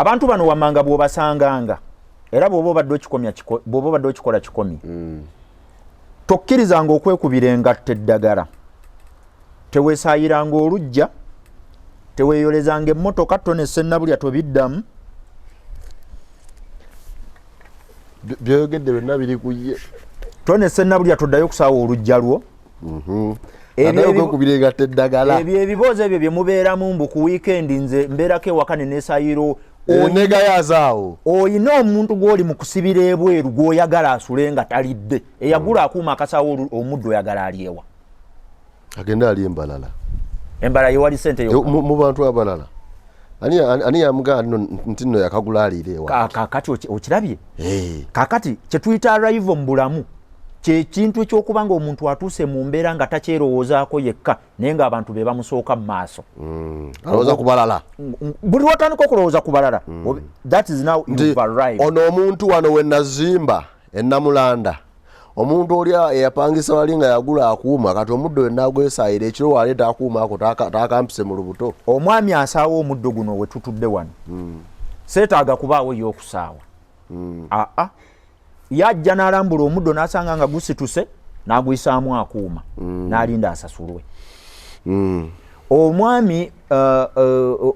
abantu bano wamanga bw'obasanganga era bw'oba obadde okikola kikomi tokkirizanga okwekubira engatta eddagala teweesaayiranga olujja teweeyolezanga emmotoka tonessa ennabulya tobiddamu byogedde byonna biri kuye tonessa ennabulya toddayo okusaawa olujja lwo ebyo ebibuuzo ebyo bye mubeeramu mbu ku wiikendi nze mbeerako ewaka ne neesaayiro negayazaawo oyina omuntu gw'oli mu kusibira ebweru gw'oyagala asule nga talidde eyagula akuuma akasaawo omuddo oyagala alyewa agenda ali embalala yewali sente mu bantu abalala ani yamugamba nti nno yakagula aliire ewa kakati okirabye kakati kyetuyita arrival mu bulamu kyekintu ekyokuba nga omuntu atuuse mu mbeera nga takyerowoozaako yekka naye ng'abantu be bamusooka mu maaso alowooza ku balala buli watandika okulowooza ku balala that is now you've arrived. Ono omuntu wano we nazimba ennamulanda omuntu oli eyapangisa wali nga yagula akuuma kati omuddo we nagwesaayira ekiro waleeta akuuma ako taakampise mu lubuto omwami asaawa omuddo guno we tutudde wano seetaaga kubaawo y'okusaawa yajja n'alambula omuddo n'asanga nga gusituse n'aguyisaamu akuuma n'alinda asasulwe omwami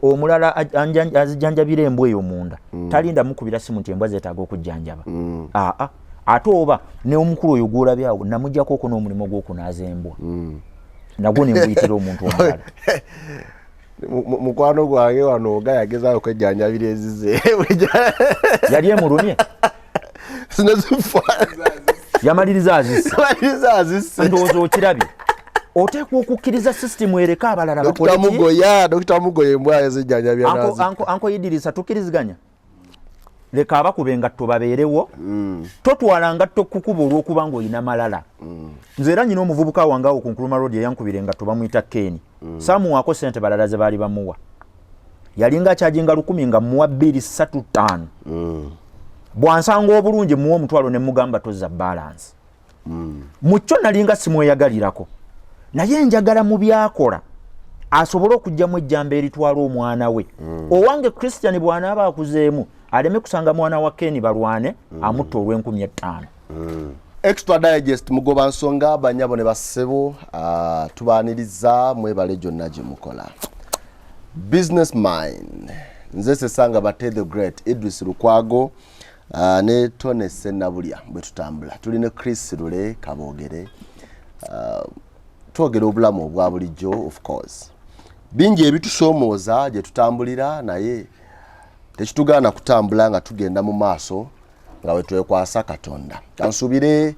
omulala azijjanjabira embwa eyo munda talinda mukubira simu nti embwa zeetaaga okujjanjaba ate oba ne omukulu oyo gw'olabyawo namuggyako oko n'omulimu gw'okunaaza embwa nagwo ne nguyitira omuntu omulala mukwano gwange wano oga yagezaayo okwejjanjabira ezize yali emulumye yamaliriza azisse ndowooza okirabye oteekwa okukkiriza sisitimu ereka abalala Dr. Mugoya embwa yazijjanjabya anko Idirisa tukkiriziganya leka abakuba engatto babeerewo totwala ngatto kukuba olw'okuba ng'olina malala nze era nyina omuvubuka wange awo ku Nkuruma Road eyankubira engatto bamuyita Keeni saamuwaako ssente balala ze baali bamuwa yalinga akyajinga 1000 nga muwa 235 bwansanga obulungi muwa omutwalo ne mugamba tozza balance mucyo nalinga simweyagalirako naye njagala mu byakola asobole okujjamu ejjamba eritwala omwana we owange Christian bw'anaaba akuzeemu aleme kusanga mwana wa Keeni balwane amutta olw'5000 Extra Digest mugoba nsonga banyabo ne basebo tubaaniriza mwebale gyonna gye mukola Business Mind nze sesanga bate the great Idris Lukwago ne Tone Sennabulya bwe tutambula tuli ne Chris Lule Kabogere twogera obulamu obwa bulijjo of course bingi ebitusomooza gye tutambulira naye tekitugaana kutambula nga tugenda mu maaso nga we twekwasa Katonda kansubire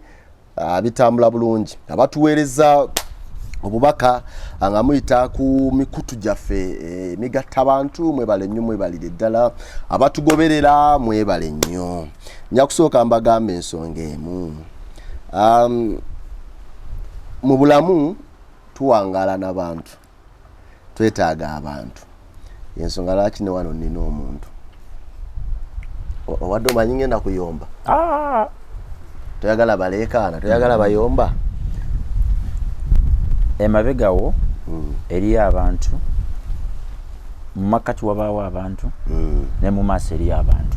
bitambula bulungi abatuweereza obubaka nga muyita ku mikutu gyaffe migatta abantu mwebale nnyo mwebalire ddala abatugoberera mwebale nnyo nyakusooka mbagamba ensonga emu mu bulamu tuwangaala n'abantu twetaaga abantu ensonga lwaki ne wano nnina omuntu owadde omanyi ngenda kuyomba toyagala baleekaana toyagala bayomba emabegawo eriyo abantu mu makkati wabaawo abantu ne mu maaso eriyo abantu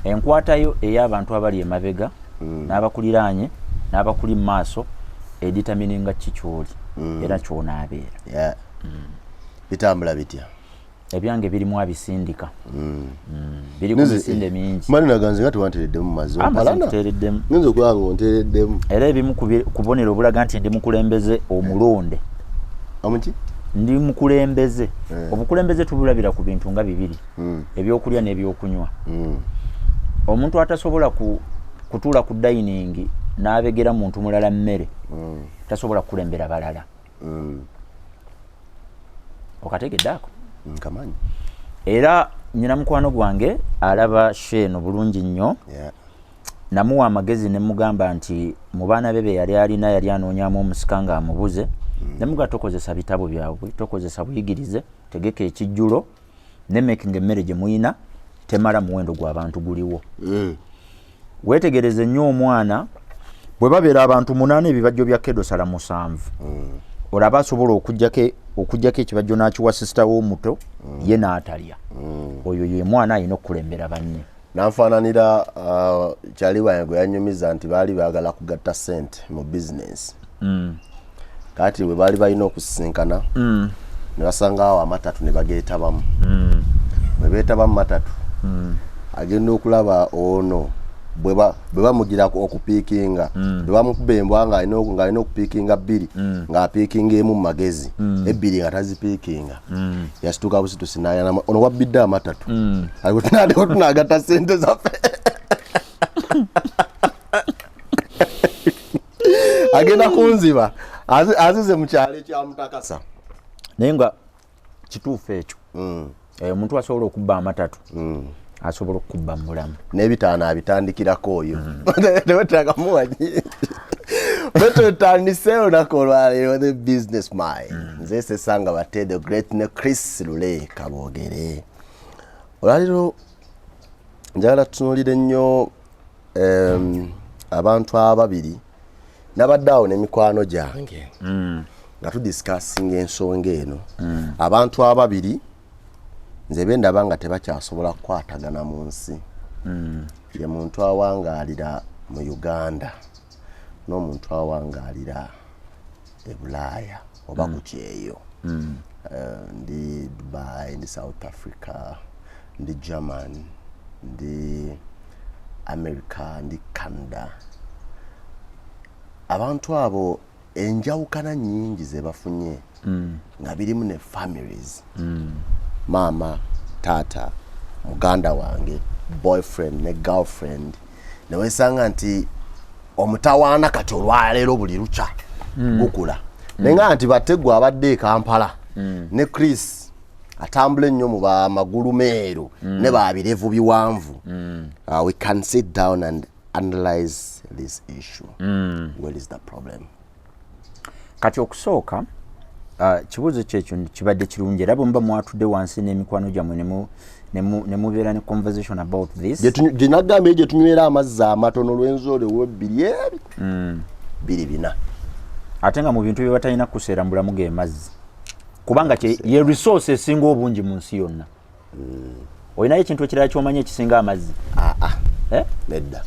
enkwatayo ey'abantu abali emabega n'abakuliraanye n'abakuli mu maaso editamininga kikyoli era kyonaabeera bitambula bitya ebyange birimu abisindika biri ku misinde mingi mani naganze nga tewantereddemu mazzi ompalanatereddemu ngenza okulaba nga ontereddemu era ebimu kubonera obulaga nti ndi mukulembeze omulonde amuki ndi mukulembeze obukulembeze tubulabira ku bintu nga bibiri ebyokulya n'ebyokunywa omuntu atasobola kutuula ku dining n'abegera muntu mulala mmere tasobola kukulembera balala okategeddeako nkamanyi era nyina mukwano gwange alaba sheeno bulungi nnyo namuwa amagezi ne mugamba nti mu baana be yali alina yali anoonyamu omusika ng'amubuze ne muga tokozesa bitabo byabwe tokozesa buyigirize tegeka ekijjulo ne making emmere gye muyina temala muwendo gw'abantu guliwo weetegereze nnyo omwana bwe babeera abantu 8 ebibajjo bya kedo sala 7 olaba asobola okujjako ekibajjo n'akiwa sisita w'omuto ye n'atalya oyo ye mwana alina okulembera banne. Nanfaananira kyali wange yanyumiza nti baali baagala kugatta ssente mu business. Kati bwe baali balina okusisinkana ne basanga awo amatatu ne bageetabamu. Bwe beetabamu matatu agenda okulaba ono bwe bamugira okupiikinga bwe bamukuba embwa ng'alina okupiikinga bbiri ng'apiikinga emu mu magezi ebbiri nga tazipiikinga yasituka busitusi n'ayana ono wabbidde amatatu aliko tunaagatta ssente zaffe agenda kunziba azize mu kyalo ekyamutakasa naye nga kituufu ekyo omuntu asobola okubba amatatu asobola okubba mulamu n'ebitaano abitandikirako oyo tewetagamuwanyi betwetandise olunaku olwaleero the business mind nze sesanga bate the great ne Chris LULE Kaboogere olwaleero njagala tutunuulire ennyo abantu ababiri nabadde awo n'emikwano gyange nga tudisikasinga ensonga eno abantu ababiri nze bendaba nga tebakyasobola kukwatagana mu nsi ye muntu awangaalira mu Uganda n'omuntu awangaalira e Bulaaya oba ku Kyeeyo ndi Dubai ndi South Africa ndi German ndi America ndi Canada abantu abo enjawukana nnyingi ze bafunye nga birimu ne families mama tata muganda wange boyfriend ne girlfriend ne wesanga nti omutawaana kati olwaleero buli lucha gukula nenga nti bategwa abadde e Kampala ne Chris atambula ennyo mu magulu meeru ne babirevu biwanvu we can sit down and analyze this issue. What is the problem? Kati okusooka kibuuzo kyekyo kibadde kirungi era bwe muba mwatudde wansi n'emikwano gyammwe ne mubeera ne conversation about this gye nagambye gye tunywera amazzi amatono lw'enzoole webbiri ebi biri bina ate nga mu bintu bye batalina kuseera mu bulamu ge mazzi kubanga ye resource esinga obungi mu nsi yonna olinayo ekintu ekirala ky'omanyi ekisinga amazzi nedda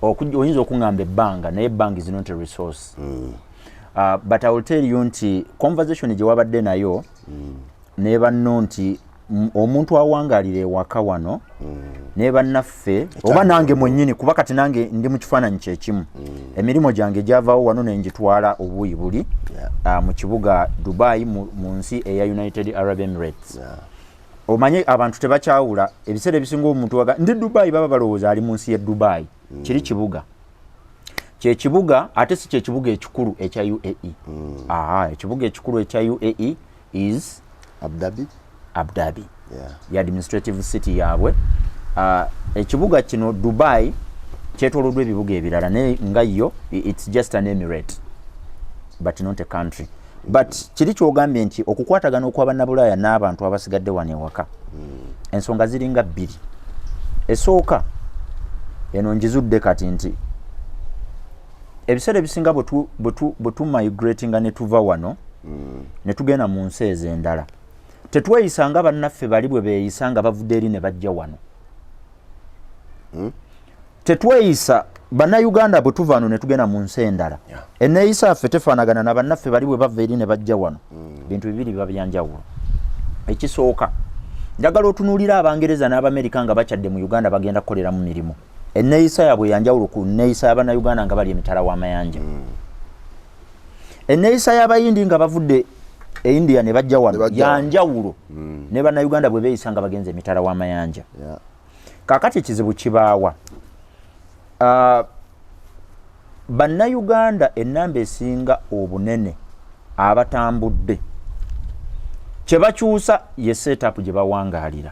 oyinza okuŋŋamba ebbanga naye ebbanga is not a resource but I will tell you nti conversation gye wabadde nayo ne banno nti omuntu awangaalira ewaka wano ne bannaffe oba nange mwennyini kuba kati nange ndi mu kifaananyi kyekimu emirimu gyange gyavaawo wano ne ngitwala obuuyi buli mu kibuga Dubai mu nsi eya United Arab Emirates omanye abantu tebakyawula ebiseera ebisinga omuntu waga ndi Dubai baba balowooza ali mu nsi ya Dubai kiri kibuga kyekibuga ate si kyekibuga ekikulu ekya UAE ekibuga ekikulu ekya UAE is Abu Dhabi ya administrative city yaabwe ekibuga kino Dubai kyetooloddwa ebibuga ebirala naye nga yo it's just an emirate but not a country but kiri kyogambye nti okukwatagana okw'abannabulaaya n'abantu abasigadde wano ewaka ensonga ziringa bbiri esooka eno njizudde kati nti ebiseera ebisinga bwe tumigratinga ne tuva wano ne tugenda mu nsi ez'endala tetweyisa nga bannaffe bali bwe beeyisa nga bavudde eri ne bajja wano tetweyisa bannayuganda bwe tuva wano ne tugenda mu nsi endala enneeyisa yaffe tefaanagana na bannaffe bali bwe bava eri ne bajja wano bintu bibiri biba byanjawulo ekisooka njagala otunuulira abangereza n'abamerika nga bakyadde mu Uganda bagenda kukolera mu mirimu enneeyisa yaabwe yanjawulo ku nneeyisa y'abannayuganda nga bali emitala w'amayanja enneeyisa y'abayindi nga bavudde e India ne bajja wano yanjawulo ne bannayuganda bwe beeyisa nga bagenze emitala w'amayanja kaakati ekizibu kibaawa bannayuganda ennamba esinga obunene abatambudde kye bakyusa ye setup gye bawangaalira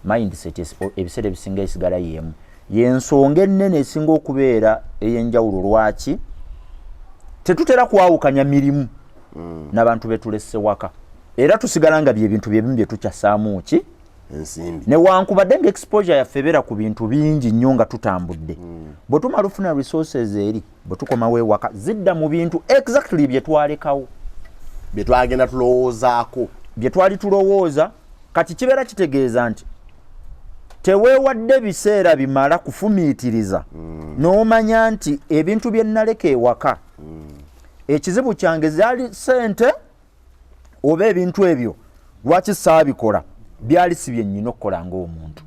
mindset ebiseera ebisinga esigala yeemu yensonga ennene esinga okubeera ey'enjawulo lwaki tetutera kwawukanya mirimu n'abantu betulesse waka era tusigala nga byebintu byebimu bye tukyasaamu ki ensimbi newankubadde nga exposure yaffe ebeera ku bintu bingi nnyo nga tutambudde bwe tumala ofuna resources eri bwe tukomawo ewaka zidda mu bintu exactly bye twalekawo bye twagenda tulowoozaako bye twali tulowooza kati kibeera kitegeeza nti teweewadde biseera bimala kufumiitiriza n'omanya nti ebintu bye nnaleka ewaka ekizibu kyange zaali ssente oba ebintu ebyo lwaki saabikola byali si bye nnyina okukola ng'omuntu.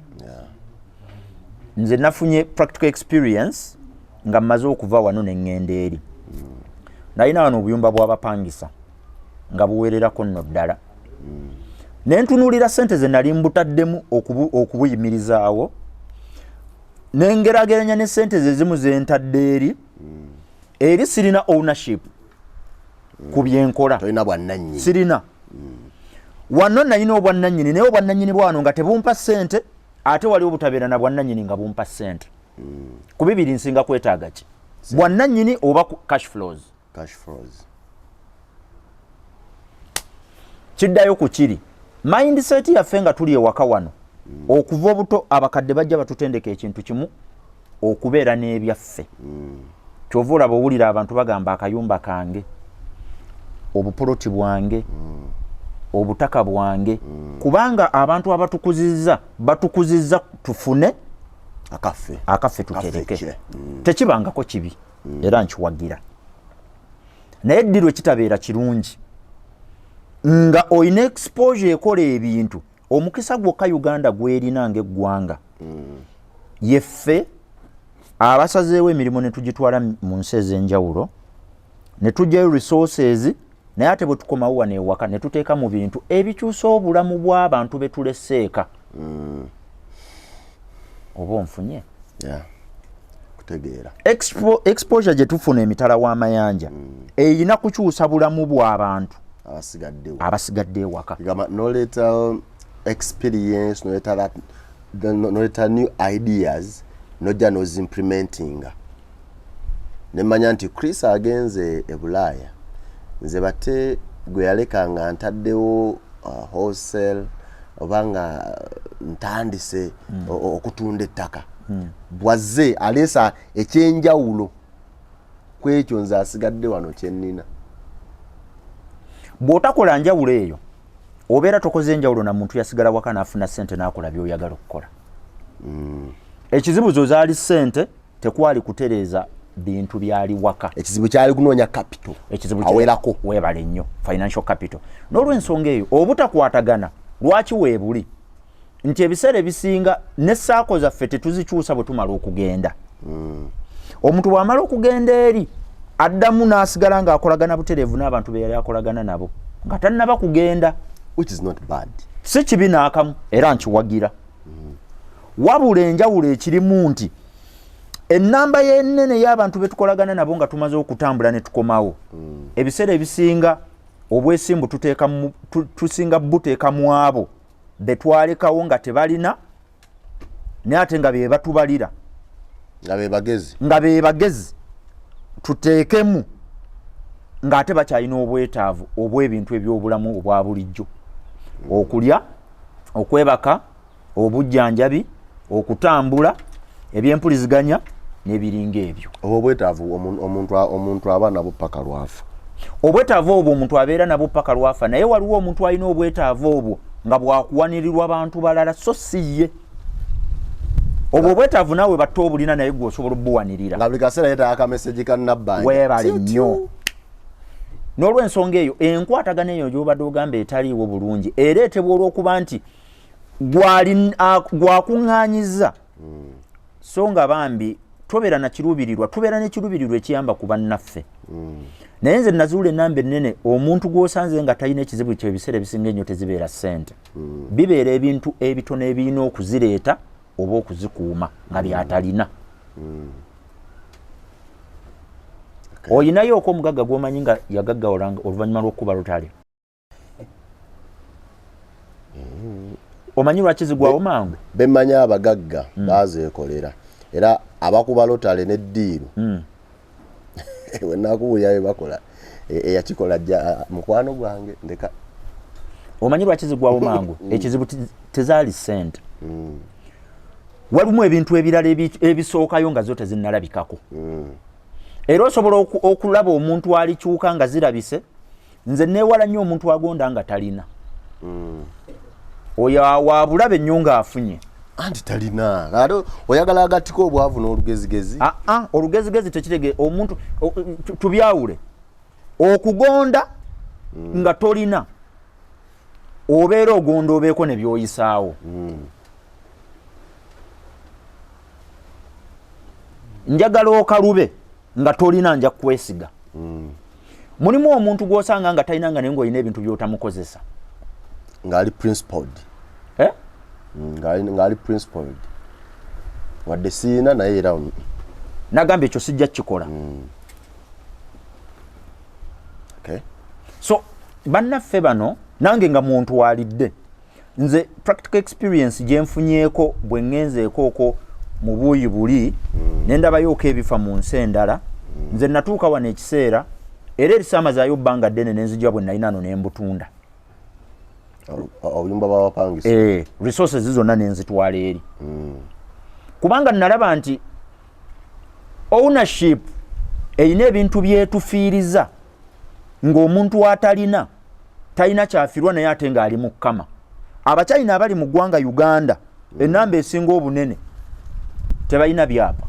Nze nafunye practical experience nga mmaze okuva wano ne ŋŋenda eri. Nalina wano obuyumba bw'abapangisa nga buwererako nno ddala. Ne ntunuulira ssente ze nali mbutaddemu okubuyimirizaawo, ne ngerageranya ne ssente ze zimu ze ntadde eri sirina ownership ku byenkola. Tolina bwannannyini. Sirina. Wano nalina obwannannyini naye obwannannyini bwano nga tebumpa ssente ate wali obutabeera na bwannannyini nga bumpa ssente. Ku bibiri nsinga kwetaaga ki? Bwannannyini oba cash flows. Cash flows. Kiddayo ku kiri. Mindset yaffe nga tuli ewaka wano. Okuva obuto abakadde bajja batutendeka ekintu kimu okubeera n'ebyaffe. Kyova olaba owulira abantu bagamba akayumba kange, obupoloti bwange, obutaka bwange, kubanga abantu batukuzizza tufune akaffe tutereke. Tekibangako kibi era nkiwagira. Naye ddi lwe kitabeera kirungi nga oyina exposure ekola ebintu omukisa gwokka Uganda gwerina ng'eggwanga yeffe abasazeewo emirimu ne tugitwala mu nsi ez'enjawulo ne tujjayo resources naye ate bwe tukomawo wano ewaka ne tuteeka mu bintu ebikyusa obulamu bw'abantu be tuleseeka. Oba onfunye? Kutegeera. Exposure gye tufuna emitala w'amayanja eyina kukyusa bulamu bw'abantu abasigadde ewaka. Noleta experience, noleta new ideas, nojja nozimplementing. Nemanya nti Chris agenze e Bulaaya nze bate gwe yaleka nga ntaddewo wholesale oba nga ntandise okutunda ettaka. Bwazze aleesa ekyenjawulo kwekyo nze asigadde wano kyennina. Bw'otakola njawulo eyo obeera tokoze enjawulo na muntu yasigala waka n'afuna ssente n'akola by'oyagala okukola. Ekizibu zo zaali ssente, tekwali kutereeza bintu byali waka. Ekizibu kyali kunoonya capital. Awerako. Weebale nnyo, financial capital. N'olw'ensonga eyo obutakwatagana lwaki weebuli nti ebiseera ebisinga n'essaako zaffe tetuzikyusa bwe tumala okugenda. Omuntu bw'amala okugenda eri addamu n'asigala ng'akolagana butereevu n'abantu be yali akolagana nabo nga tannaba kugenda. Which is not bad. Si kibi n'akamu era nkiwagira. Wabula enjawulo ekirimu nti ennamba y'ennene y'abantu be tukolagana nabo nga tumaze okutambula ne tukomawo. Ebiseera ebisinga obwesimbu tusinga buteeka mu abo be twalekawo nga tebalina naye ate nga be batubalira. Nga be bagezi. Tuteekemu ng'ate bakyalina obwetaavu obw'ebintu eby'obulamu obwa bulijjo. Okulya, okwebaka, obujjanjabi, okutambula, ebyempuliziganya n'ebiringa ebyo. Obwetaavu omuntu aba nabo paka lwafa. Obwetaavu obwo omuntu abeera nabo paka lwafa, naye waliwo omuntu alina obwetaavu obwo nga bwakuwanirirwa abantu balala so si ye. Obwo obwetaavu naawe batta obulina naye gwe osobola obbuwanirira. Nga buli kaseera yeetaaga akameseji ka Nabbanja. Weebale nnyo. N'olw'ensonga eyo enkwatagana eyo gy'obadde ogamba etaliiwo bulungi ereetebwa olw'okuba nti gwakuŋŋaanyizza so nga bambi tobeera na kiruubirirwa, tubeera n'ekiruubirirwa ekiyamba ku bannaffe. Naye nze nazuula ennamba ennene omuntu gw'osanze nga talina ekizibu kyo ebiseera ebisinga ennyo tezibeera ssente. Bibeera ebintu ebitono ebirina okuzireeta oba okuzikuuma nga byatalina. Oyinayo oko omugagga gw'omanyi nga yagaggawala oluvannyuma lw'okuba lutale. Omanyi lwaki zigwawo mangu? Bemmanya abagagga baazeekolera era abakuba lotale n'eddiiru wenakubuulira bakola eyakikola mukwano gwange ndeka. Omanyi lwaki zigwawo mangu? Ekizibu tezaali ssente. Walimu ebintu ebirala ebisookayo nga zo tezinnalabikako. Era osobola okulaba omuntu alikyuka nga zirabise. Nze neewala nnyo omuntu agonda nga talina. Oyo wabulabe nnyo ng'afunye. anti talina ado oyagala agatiko obwavu n'olugezigezi olugezigezi tekitege omuntu tubyawule okugonda nga tolina obeera ogonda obeeko ne byoyisaawo njagala okalube nga tolina nja kwesiga mulimu omuntu gw'osanga nga talina nga naye ng'olina ebintu by'otamukozesa ng'ali principled ng'ali principled wadde siina naye era nagamba ekyo sijja kukikola so bannaffe bano nange nga muntu walidde nze practical experience gye nfunyeeko bwe ngenzeeko okwo mu buuyi buli nendabayoko ebifa mu nsi endala nze natuuka wano ekiseera era erisaamazaayo bbanga ddene nenzijja bwe nalina no nembutunda obuyumba bw'abapangisa resources zonna nenzitwala eri kubanga nalaba nti ownership erina ebintu byetufiiriza ng'omuntu atalina talina kyafirwa naye ate ng'ali mu kkama abakyalina abali mu ggwanga Uganda ennamba esinga obunene tebalina byapa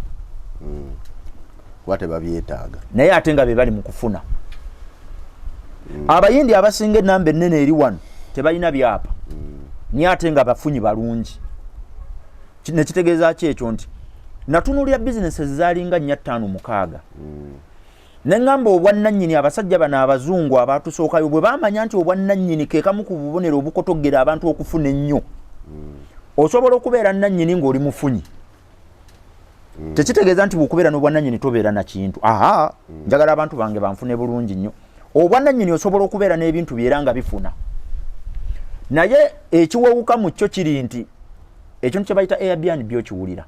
wate babyetaaga naye ate nga be bali mu kufuna abayindi abasinga ennamba ennene eri wano tebalina byapa naye ate nga bafunyi balungi nekitegeeza ki ekyo nti natunulira businesses zaalinga 4-5-6 neŋŋamba obwannannyini abasajja bano abazungu abaatusookayo bwe baamanya nti obwannannyini ke kamu ku bubonero obukotogera abantu okufuna ennyo osobola okubeera nnannyini ng'oli mufunyi tekitegeeza nti bw'okubeera n'obwannannyini tobeera na kintu njagala abantu bange banfune bulungi nnyo obwannannyini osobola okubeera n'ebintu byera nga bifuna naye ekiwewuka mu kyo kiri nti ekintu kye bayita Airbnb byokiwulira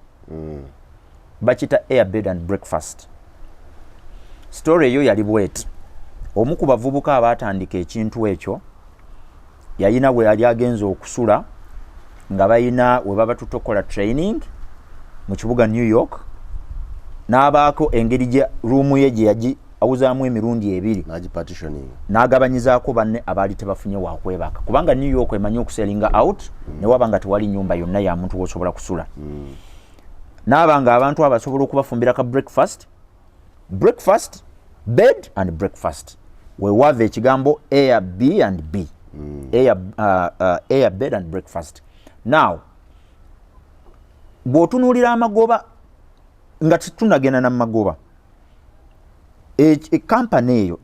bakita air bed and breakfast story eyo yali bweti omu ku bavubuka abaatandika ekintu ekyo yayina bwe yali agenza okusula nga bayina we baba tutokola training mu kibuga New York n'abaako engeri gye ruumu ye gye yagi awuzaamu emirundi 2 n'agabanyizaako banne abaali tebafunye wakwebaka kubanga New York emanyi okuselinga out ne waba nga tewali nyumba yonna ya muntu w'osobola kusula n'abanga abantu abasobola okubafumbira ka breakfast bed and breakfast weewava ekigambo air b and b air bed and breakfast now bw'otunuulira amagoba nga tunagenda n'amagoba kampani eyo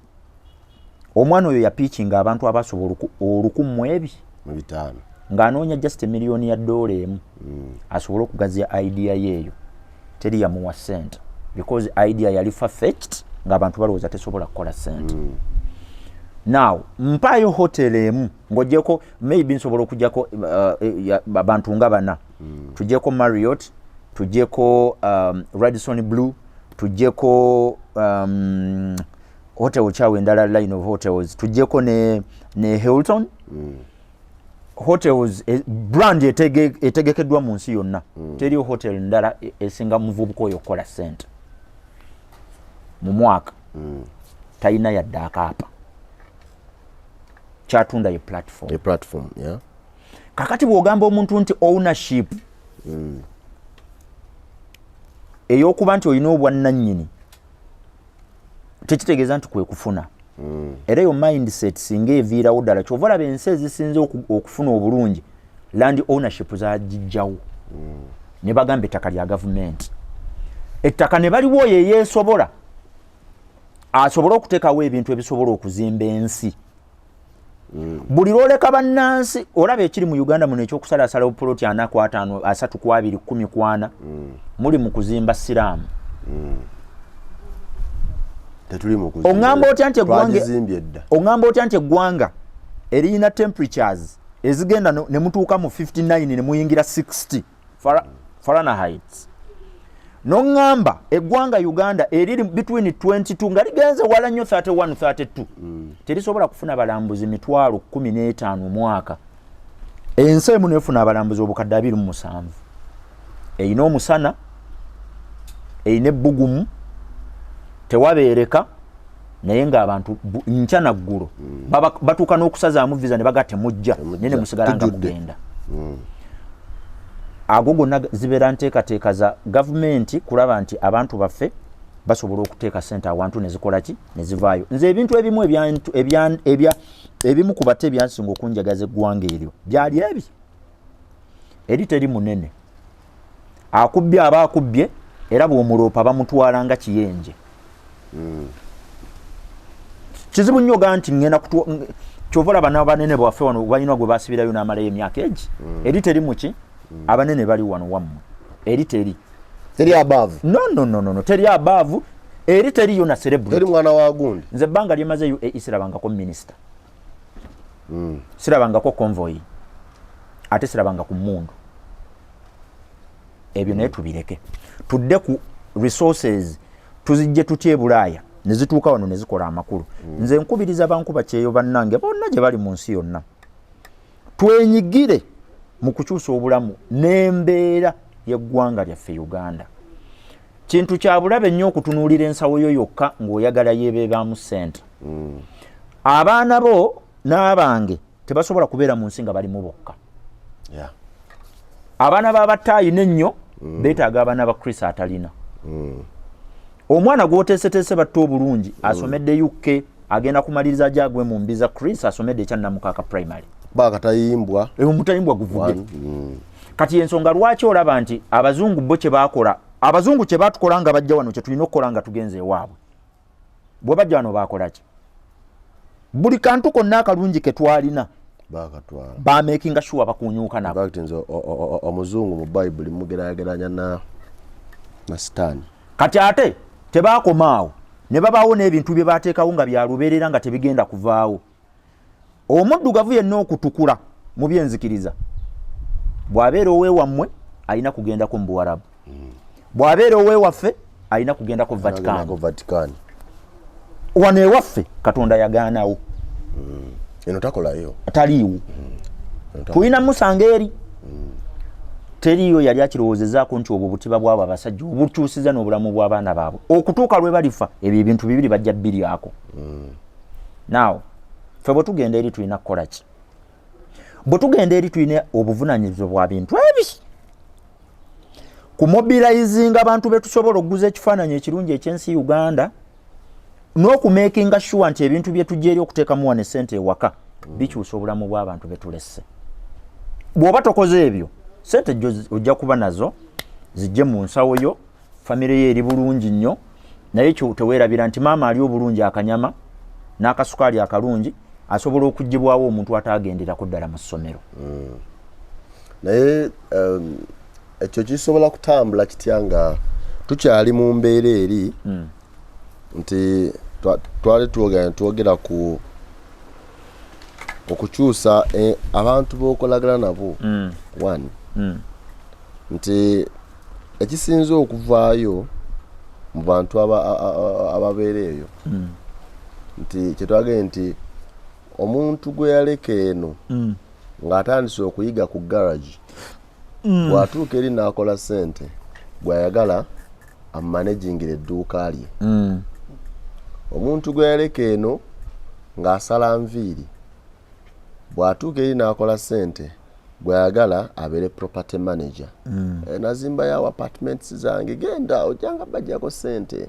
omwana oyo yapiikinga abantu abasobola 1,200 ng'anoonya just $1 million asobole okugaziya idea yeeyo teri yamuwa sente because idea yali far-fetched ng'abantu balowooza tesobola kukola sente now mpaayo hotel emu ng'ogyeko maybe nsobola okugyako abantu nga 4 tugyeko Marriott tugyeko Radisson Blue tugyeko hotel kyawe endala line of hotels tugyeko ne Hilton hotels brand etegekeddwa mu nsi yonna teri hotel ndala esinga muvubuka oyo okukola sente mu mwaka talina yadde akaapa kyatunda ye platform kakati bw'ogamba omuntu nti ownership ey'okuba nti olina obwannannyini tekitegeeza nti kwe kufuna era eyo mindset singa eviirawo ddala kyova olaba ensi ezisinze okufuna obulungi land ownership zagijjawo ne bagamba ettaka lya gavumenti ettaka ne baliwo oyo eyeesobola asobola okuteekawo ebintu ebisobola okuzimba ensi buli lwoleka bannansi olaba ekiri mu Uganda muno ekyokusalaasalawo puloti 4-5 3 2 10 muli mu kuzimba siraamu oŋŋamba otya nti eggwanga eriyina temperatures ezigenda ne mutuuka mu 59 ne muyingira 60 Fahrenheit noŋŋamba eggwanga Uganda eriri between 22 nga ligenze wala nnyo 31-32 terisobola kufuna abalambuzi 15,000 mwaka ensi emu nefuna abalambuzi obukadde 27 erina omusana erina ebbugumu tewabeereka naye ng'abantu nkya naggulu batuuka n'okusazaamu visa ne baga temujja naye ne musigala nga mugenda ago gonna zibeera nteekateeka za gavumenti kulaba nti abantu baffe basobola okuteeka sente awantu ne zikola ki ne zivaayo. Nze ebintu ebimu ebimu ku bate ebyansinga okunjagaza eggwanga eryo byali ebi eri teri munene akubbye aba akubbye era bw'omuloopa bamutwala nga kiyenje. Kizibu nnyo ga nti ngenda kyova olaba n'abanene bwaffe wano balina gwe basibirayo n'amalayo emyaka egi eri teri muki abanene bali wano wammwe eri teri above no teri above eri teriyo na celebrity teri mwana wa gundi. Nze ebbanga lyemazeyo isirabangako minisita sirabangako convoy ate sirabanga ku mundu. Ebyo naye tubireke tudde ku resources tuzijje tutye Bulaaya ne zituuka wano ne zikola amakulu. Nze nkubiriza bankuba Nkyeeyo bannange bonna gye bali mu nsi yonna twenyigire mu kukyusa obulamu n'embeera y'eggwanga lyaffe Uganda. Kintu kya bulabe nnyo okutunuulira ensawo yo yokka ng'oyagala yeebeebaamu ssente. Abaana bo n'abange tebasobola kubeera mu nsi nga balimu bokka. Abaana b'abataayi ennyo beetaaga abaana ba Chris atalina. Omwana gw'oteeseteese batta obulungi asomedde UK agenda kumaliriza gyagwe mu mbiza Chris asomedde ekyannamukaaka primary. Bakatayimbwa omutayimbwa guvudde. Kati ensonga lwaki olaba nti abazungu bo kye baakola abazungu kye baatukola nga bajja wano kye tulina okukola nga tugenze ewaabwe. Bwe bajja wano baakola ki? Buli kantu konna akalungi ke twalina bakatwala bamakinga sure bakunyuuka nabo. Omuzungu mu Bible mugeraageranya na Sitaani. Kati ate tebaakomaawo ne babaawo n'ebintu bye baateekawo nga byalubeerera nga tebigenda kuvaawo. Omuddugavu yenna okutukula mu byenzikiriza bw'abeera oweewammwe alina kugendako mu Buwarabu. Bw'abeera oweewaffe alina kugendako Vatican. Wano ewaffe Katonda yagaanawo. Eno takolayo. Taliiwo. Tulina musanga eri. Teriyo yali akirowoozezaako nti obwo butiba bw'abo abasajja obukyusiza n'obulamu bw'abaana baabwe. Okutuuka lwe balifa ebyo ebintu bibiri bajja biryako. Now, ffe bwe tugenda eri tulina kukola ki? Bwe tugenda eri tulina obuvunaanyizibwa bwa bintu ebi. Kumobilizinga abantu be tusobola okuguza ekifaananyi ekirungi ekyensi Uganda n'okumakinga sure nti ebintu bye tujja eri okuteekamu wane ssente ewaka bikyusa obulamu bw'abantu be tulesse. Bw'oba tokoze ebyo ssente ojja kuba nazo zijje mu nsawo yo famire ye eri bulungi nnyo naye teweerabira nti maama ali obulungi akanyama n'akasukaali akalungi asobola okuggibwawo omuntu ataagenderako ddala mu ssomero. Naye ekyo kisobola kutambula kitya nga tukyali mu mbeera eri nti twali twogera ku okukyusa abantu b'okolagana nabo one nti ekisinze okuvaayo mu bantu ababeera eyo nti kyetwagee nti omuntu gwe yaleka eno ng'atandise okuyiga ku garage bw'atuuka eri n'akola ssente gw'ayagala amanagingire edduuka lye. Omuntu gwe yaleka eno ng'asala nviiri bw'atuuka eri n'akola ssente gw'ayagala abeere property manager. Nazimba yawo apartments zange genda ojjanga bajjako ssente.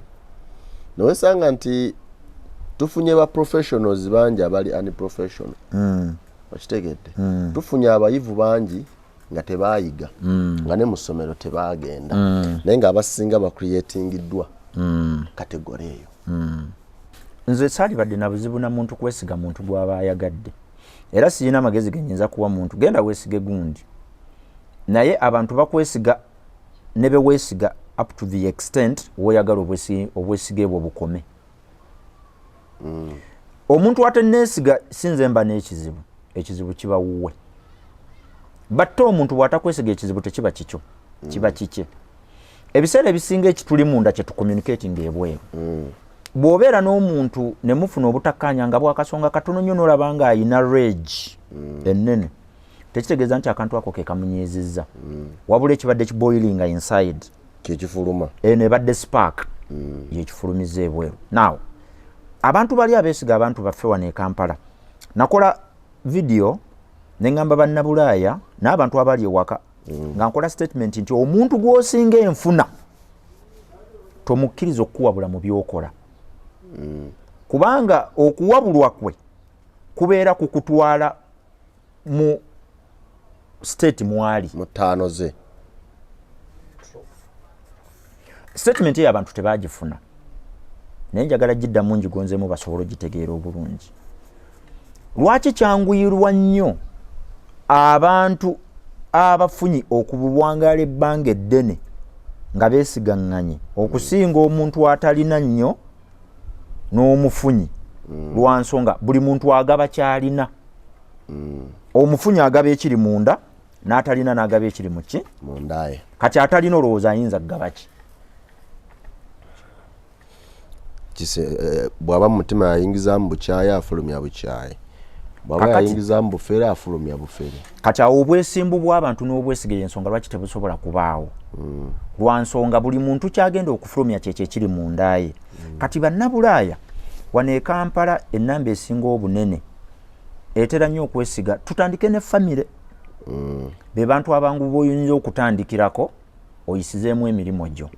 Nowesanga nti tufunye ba professionals bangi abali unprofessional. Okitegedde? Tufunye abayivu bangi nga tebaayiga nga ne mu ssomero tebaagenda naye ng'abasinga bacreatingiddwa kategori eyo. Nze saalibadde na buzibu na muntu kwesiga muntu gw'aba ayagadde era sirina amagezi genyinza kuwa muntu genda weesige gundi naye abantu bakwesiga ne beweesiga up to the extent woyagala obwesige bwo bukome. Omuntu atenneesiga sinze mba n'ekizibu ekizibu kiba wuwe batte omuntu bw'atakwesiga ekizibu tekiba kikyo kiba kikye. Ebiseera ebisinga ekituli munda kye tucommunicating ebweru. Bw'obeera n'omuntu ne mufuna obutakkaanya nga bwakasonga katono nnyo n'olaba nga ayina rage ennene tekitegeeza nti akantu ako ke kamunyiizizza wabula ekibadde kiboilinga inside kyekifuluma eno ebadde spark yekifulumiza ebweru. Now abantu bali abeesiga abantu baffe wano e Kampala nakola video ne ngamba bannabulaaya n'abantu abali ewaka nga nkola statement nti omuntu gw'osinga enfuna tomukkiriza okuwabula mu byokola kubanga okuwabulwa kwe kubeera kukutwala mu state mwali mutaano ze statement eyo abantu tebagifuna naye njagala giddamu njigonzemu basobole ogitegeera obulungi. Lwaki kyanguyirwa nnyo abantu abafunyi okubulwangala ebbanga eddene nga beesigaŋŋanye okusinga omuntu atalina nnyo n'omufunyi lwa nsonga buli muntu agaba kyalina. Omufunyi agaba ekiri munda n'atalina n'agaba ekiri mu ki mundaye. Kati atalina olowooza ayinza kugaba ki? Bw'aba mu mutima yayingiza mu bukyayi afulumya bukyayi, bw'aba yayingiza mu bufere afulumya bufere. Kati awo obwesimbu bw'abantu n'obwesigire ensonga lwaki tebusobola kubaawo? Lwa nsonga buli muntu kyagenda okufulumya kyekyo ekiri munda ye. Kati bannabulaaya wano e Kampala ennamba esinga obunene etera nnyo okwesiga tutandike ne famire. Be bantu abangu b'oyinza okutandikirako oyisizeemu emirimu gyo.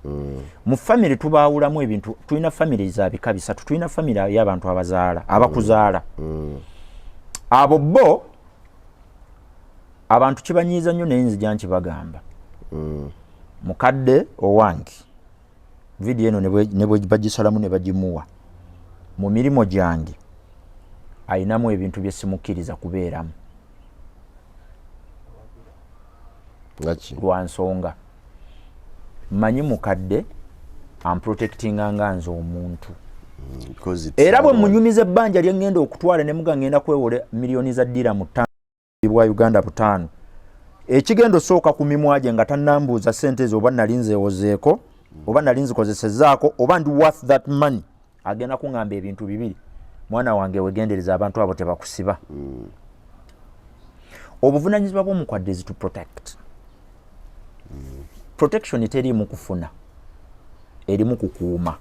Mu famire tubaawulamu ebintu, tulina famire za bika bisatu. Tulina famire y'abantu abazaala abakuzaala. Abo bo abantu kibanyiiza nnyo naye nzija nkibagamba. Mukadde owange vidiyo eno ne bwe bagisalamu ne bagimuwa mu mirimo gyange ayinamu ebintu bye simukkiriza kubeeramu lwa nsonga mmanyi mukadde amprotectinga nga nze omuntu era bwe munyumiza ebbanja lye ngenda okutwala ne muga ngenda kwewola miliyoni za ddiramu 5 bwa Uganda 5 ekigendo sooka ku mimwa gye nga tannambuuza ssente zo oba nali nzeewozeeko oba nali nzikozesezzaako oba ndi worth that money agenda kuŋŋamba ebintu bibiri. Mwana wange wegendereza abantu abo tebakusiba. Obuvunaanyizibwa bw'omukwadde is to protect. Protection teriimu kufuna erimu kukuuma.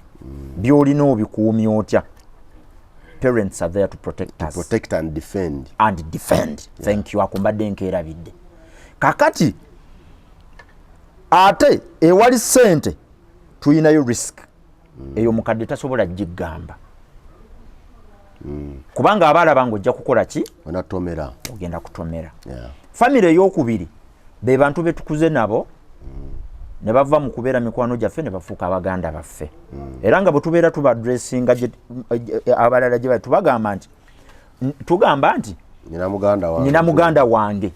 By'olina obikuumya otya. Parents are there to protect us. Protect and defend. And defend. Yeah. Thank you. Akumbadde nkeerabidde. Kakati ate ewali ssente tuyinayo risk. Eyo mukadde tasobola gigamba. Kubanga abaala ng'ojja kukola ki? Onatomera. Ogenda kutomera. Yeah. Famire ey'okubiri be bantu betukuze nabo ne bava mu kubeera mikwano gyaffe ne bafuuka abaganda baffe. Era nga bwe tubeera tubadressinga abalala gye bali tubagamba nti tugamba nti nina muganda wange.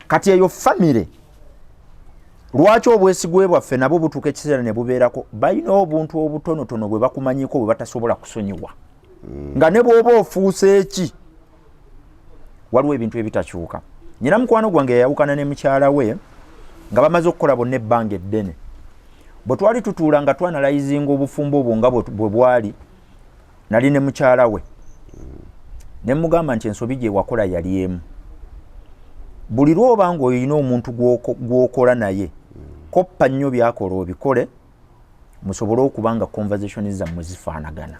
Kati eyo famire lwaki obwesigwe bwaffe nabo butuuka ekiseera ne bubeerako balina obuntu obutonotono bwe bakumanyiko bwe batasobola kusonyiwa. Nga ne bw'oba ofuuse eki waliwo ebintu ebitakyuka. Nyina mukwano gwange yayawukana ne mukyala we nga bamaze okukola bonna ebbanga eddene. Bwe twali tutuula nga twanalayizinga obufumbo obwo nga bwe bwali nali ne mukyala we ne mugamba nti ensobi gye wakola yali emu. Buli lw'oba ng'olina omuntu gw'okola naye koppa nnyo byakola obikole musobole okuba nga conversation zammwe zifaanagana.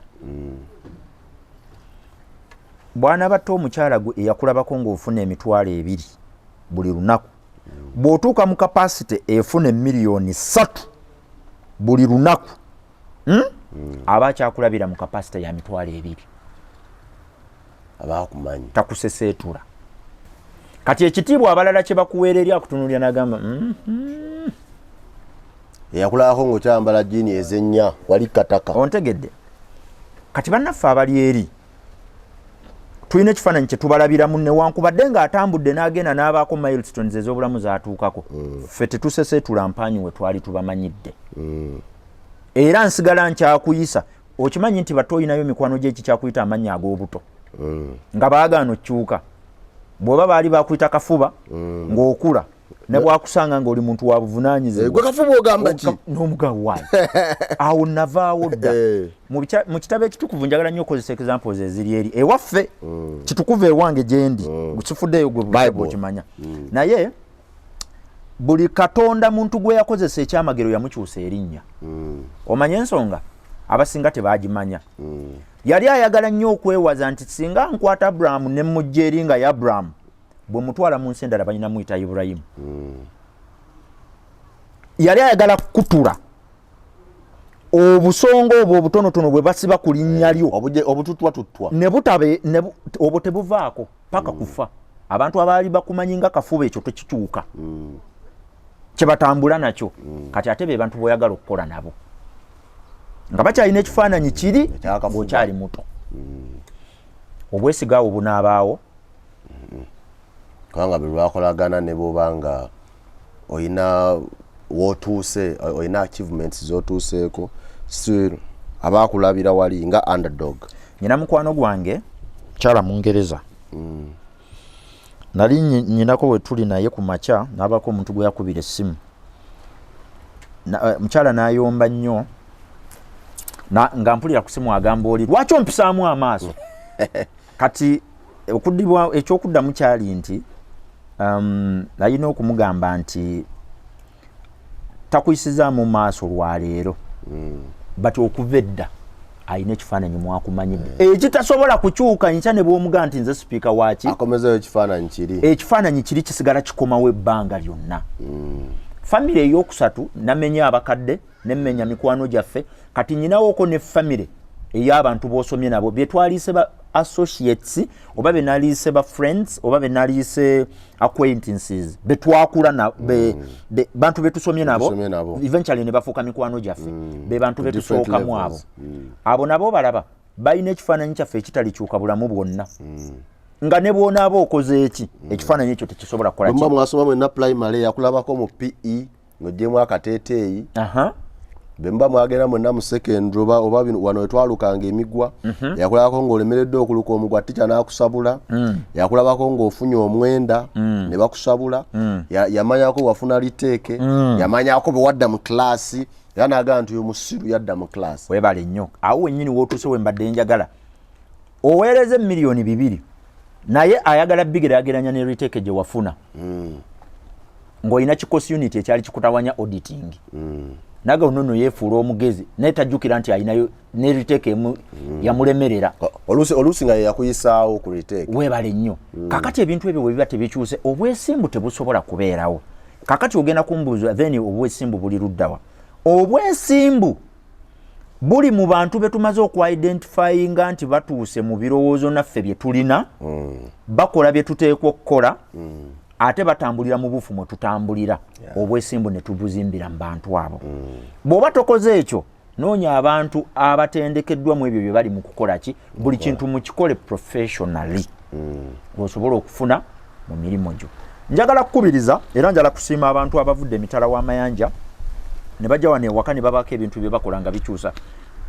Bwana bato omukyala gwe eyakulabako ng'ofuna emitwalo 2 buli lunaku bw'otuuka mu capacity efuna miliyoni 3 buli lunaku aba akyakulabira mu capacity ya mitwalo 2 abakumanyi takuseseetula. Kati ekitiibwa abalala kye bakuweerera akutunuulira n'agamba eyakulabako ng'okyambala jjiini ezennya wali kataka. Ontegedde. Kati bannaffe abali eri tulina ekifaananyi kye tubalabiramu newankubadde ng'atambudde n'agenda n'abaako milestones ez'obulamu zaatuukako ffe tetuseseetula mpaanyi we twali tubamanyidde. Era nsigala nkyakuyisa okimanyi nti bato olinayo mikwano gy'eki kyakuyita amannya ag'obuto nga baagaana okyuka bw'oba baali bakuyita kafuba ng'okula ne bwakusanga ng'oli muntu wa buvunaanyizibwa gwe kafuba ogamba ki n'omugabo wange awo navaawo dda. Mu kitabo ekitukuvu njagala nnyo okozesa examples eziri eri ewaffe kitukuvu ewange gye ndi kifuddeeyo gwe bw'okimanya naye buli katonda muntu gwe yakozesa ekyamagero yamukyusa erinnya. Omanye ensonga abasinga tebaagimanya. Yali ayagala nnyo okwewaza nti singa nkwata Abraham ne mujja eri nga Abraham bwe mutwala mu nsi endala balina muyita Ibrahim. Yali ayagala kutula obusongo obwo obutonotono bwe basiba ku linnya lyo obututwa ne butabe obwo tebuvaako paka kufa. Abantu abaali bakumanyi nga kafuba ekyo tekikyuka kye batambula nakyo kati ate be bantu boyagala okukola nabo nga bakyalina ekifaananyi kiri bw'okyali muto. Obwesiga awo bunaabaawo kubanga bwe lwakolagana ne bw'obanga oyina wootuuse oyina achievements z'otuuseeko still abaakulabira wali nga underdog. Nyina mukwano gwange kyala Mungereza nali nyinako we tuli naye ku makya n'abako omuntu gwe yakubira essimu mukyala n'ayomba nnyo nga mpulira ku ssimu agamba oli lwaki ompisaamu amaaso kati okuddibwa ekyokuddamu kyali nti alina okumugamba nti takuyisizaamu maaso lwaleero bati okuva edda ayina ekifaananyi mwakumanyidde ekitasobola kukyuka nkya ne bw'omugaa nti nze sipiika waaki akomezeyo ekifaananyi kiri kisigala kikomawo ebbanga lyonna. Famire ey'okusatu namenya abakadde nemmenya mikwano gyaffe kati nyinawoko ne famire ey'abantu b'osomye nabo bye twaliise ba associates oba be naliise ba friends oba be naliise acquaintances be twakula na bantu betusomye nabo eventually ne bafuuka mikwano gyaffe be bantu betusookamu abo abo nabo balaba balina ekifaananyi kyaffe ekitalikyuka bulamu bwonna nga ne bw'onaaba okoze eki ekifaananyi ekyo tekisobola kukola ki. Mwasoma mwenna primary yakulabako mu PE ng'ogyemu akateeteeyi bemba mwagenda mwenna mu secondary oba wano wetwalukanga emigwa yakulabako ng'olemeredde okuluka omugwa tica n'akusabula yakulabako ng'ofunye omwenda ne bakusabula yamanyako wafuna liteeke yamanyako bwe wadda mu klaasi era n'agamba nti oyo musiru yadda mu klaasi. Weebale nnyo awo wennyini wootuuse we mbadde njagala oweereze miliyoni 2 naye ayagala bigerageranya ne liteeke gye wafuna ng'olina kikosi unit ekyali kikutawanya auditing naga onono yeefuula omugezi naye tajjukira nti ayinayo ne liteeke yamulemerera oluusi nga yakuyisaawo ku liteeke. Weebale nnyo kakati ebintu ebyo bwe biba tebikyuse obwesimbu tebusobola kubeerawo. Kakati ogenda kumbuuza then obwesimbu buli luddawa? Obwesimbu buli mu bantu betumaze okwidentifyinga nti batuuse mu birowoozo naffe bye tulina bakola bye tuteekwa okukola ate batambulira mu bufu mwe tutambulira obwesimbu ne tubuzimbira mu bantu abo. Bw'oba tokoze ekyo noonya abantu abatendekeddwa mu ebyo bye bali mu kukola ki buli kintu mukikole professionally osobola okufuna mu mirimu gyo. Njagala kukubiriza era njagala kusiima abantu abavudde emitala w'amayanja ne bajja wano ewaka ne babaako ebintu bye bakola nga bikyusa.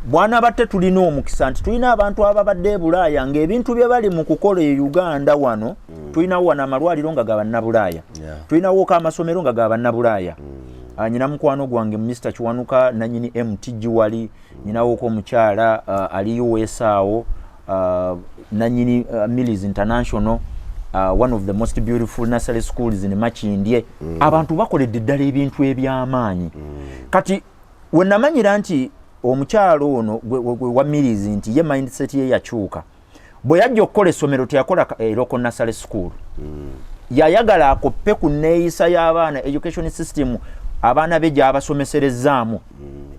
Bwana batte tulina omukisa nti tulina abantu ababadde e Bulaaya ng'ebintu bye bali mu kukola e Uganda wano tulinawo wano amalwaliro nga ga bannabulaaya tulinawo ko amasomero nga ga bannabulaaya. Nyina mukwano gwange Mr. Kiwanuka nanyini MTG wali nyinawo ko omukyala ali US awo nanyini Mills International one of the most beautiful nursery schools in Makindye. Abantu bakoledde ddala ebintu eby'amaanyi kati we namanyira nti omukyalo ono wa Mills nti ye mindset ye yakyuka bwe yajja okukola essomero teyakola local nursery school yayagala akoppe ku neeyisa y'abaana education system abaana be gy'abasomeserezaamu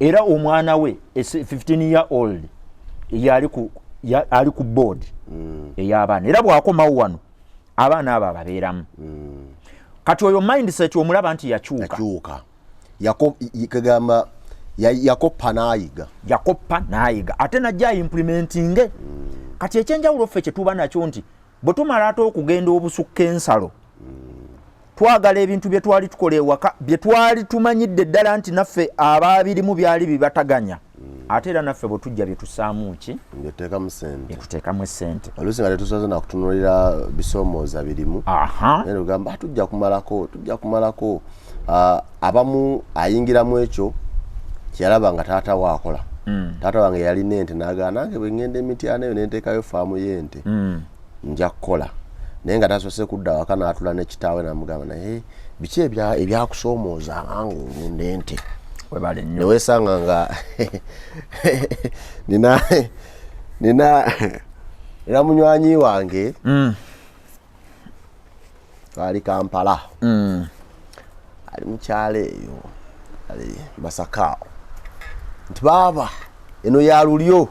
era omwana we 15 year old ali ku board ey'abaana era bw'akomawo wano abaana abo ababeeramu kati oyo mindset omulaba nti yakyuka yakoppa n'ayiga ate najja implementing kati ekyenjawulo ffe kye tuba nakyo nti bwe tumala ate okugenda obusukka ensalo twagala ebintu bye twali tukola ewaka bye twali tumanyidde ddala nti naffe abaabirimu byali bibataganya ate era naffe bwe tujja bye tusaamu ki byetuteekamu essente oluusi nga tetusoze nakutunuulira bisoomooza birimu naye ogamba tujja kumalako abamu ayingiramu ekyo kyalaba nga taata waakola taata wange yalina ente n'agamba nange bwe ngenda emityana eyo nenteekayo faamu y'ente nja kukola naye nga tasose kudda waka n'atula ne kitaawe n'amugamba naye biki ebyakusoomooza nga ngenda ente neweesanga nga nina era munywanyi wange ali Kampala ali mukyalo eyo ali Masaka nti baba eno ya lulyo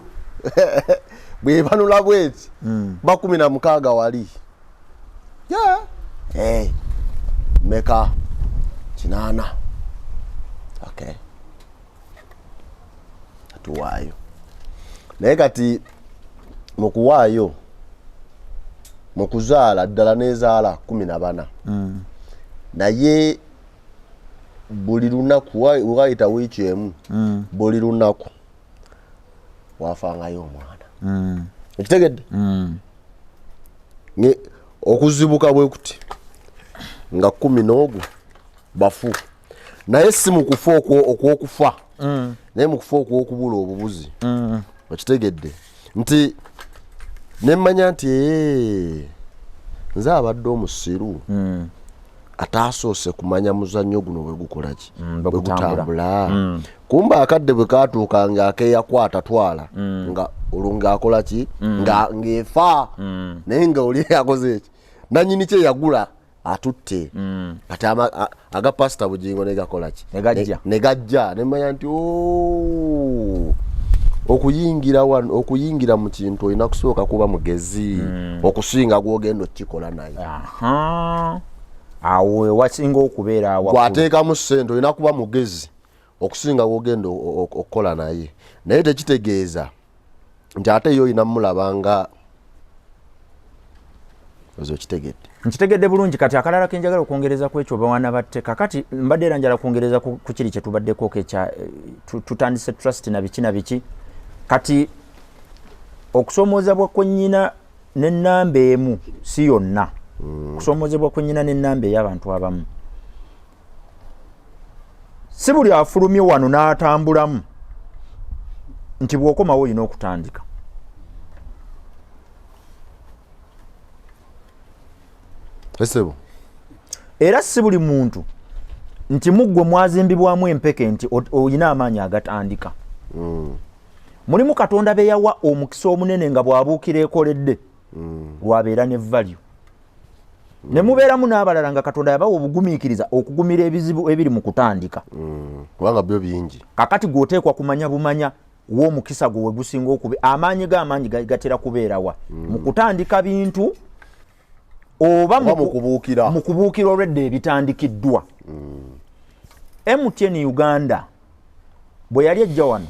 bwe banula bweti ba 16 wali meka 8 okay atuwayo naye kati mukuwaayo mukuzaala ddala nezaala 14 naye buli lunaku wayita wiiki emu buli lunaku wafangayo omwana ekitegedde okuzibuka bwe kuti nga 10 bafu naye si mukufa okwokufa naye mukufa okwokubula obubuzi ekitegedde nti nemmanya nti nze abadde omusiru atasoose kumanya muzannyo guno bwe gukolaki bwe gutambula kumba akadde bwe katuuka ng'akeeyakwata twala nga olunga akolaki ng'efa naye nga oli yakoze eki nannyini kye yagula atutte kati agapasita bugingo negakolaki negajja nemmanya nti okuyingira mu kintu olina kusooka kuba mugezi okusinga gwogenda okukikola naye awe wasinga okubeera gwateekamu ssente olina kuba mugezi okusinga gwogenda okukola naye tekitegeeza nti ate yo olina mulabanga ozo kitegedde nkitegedde bulungi kati akalala kenjagala okwongereza ku ekyo bawana batte kakati mbadde era njala kwongereza ku kiri kye tubaddeko ekya tutandise trust na biki kati okusomoozebwa kwennyina n'ennamba emu si yonna okusomoozebwa kwennyina n'ennamba ey'abantu abamu si buli afulumye wano n'atambulamu nti bw'okomawo olina okutandika esebo era si buli muntu nti muggwe mwazimbibwamu empeke nti olina amaanyi agatandika mulimu Katonda be yawa omukisa omunene nga bw'abuukira ekoledde lwabeera ne value ne mubeeramu n'abalala nga Katonda yabawa obugumiikiriza okugumira ebizibu ebiri mu kutandika kubanga byo bingi kakati gw'oteekwa kumanya bumanya w'omukisa gwe gusinga okuba amaanyi g'amaanyi gatera kubeerawa mu kutandika bintu oba mu kubuukira olwedde ebitandikiddwa MTN Uganda bwe yali ejja wano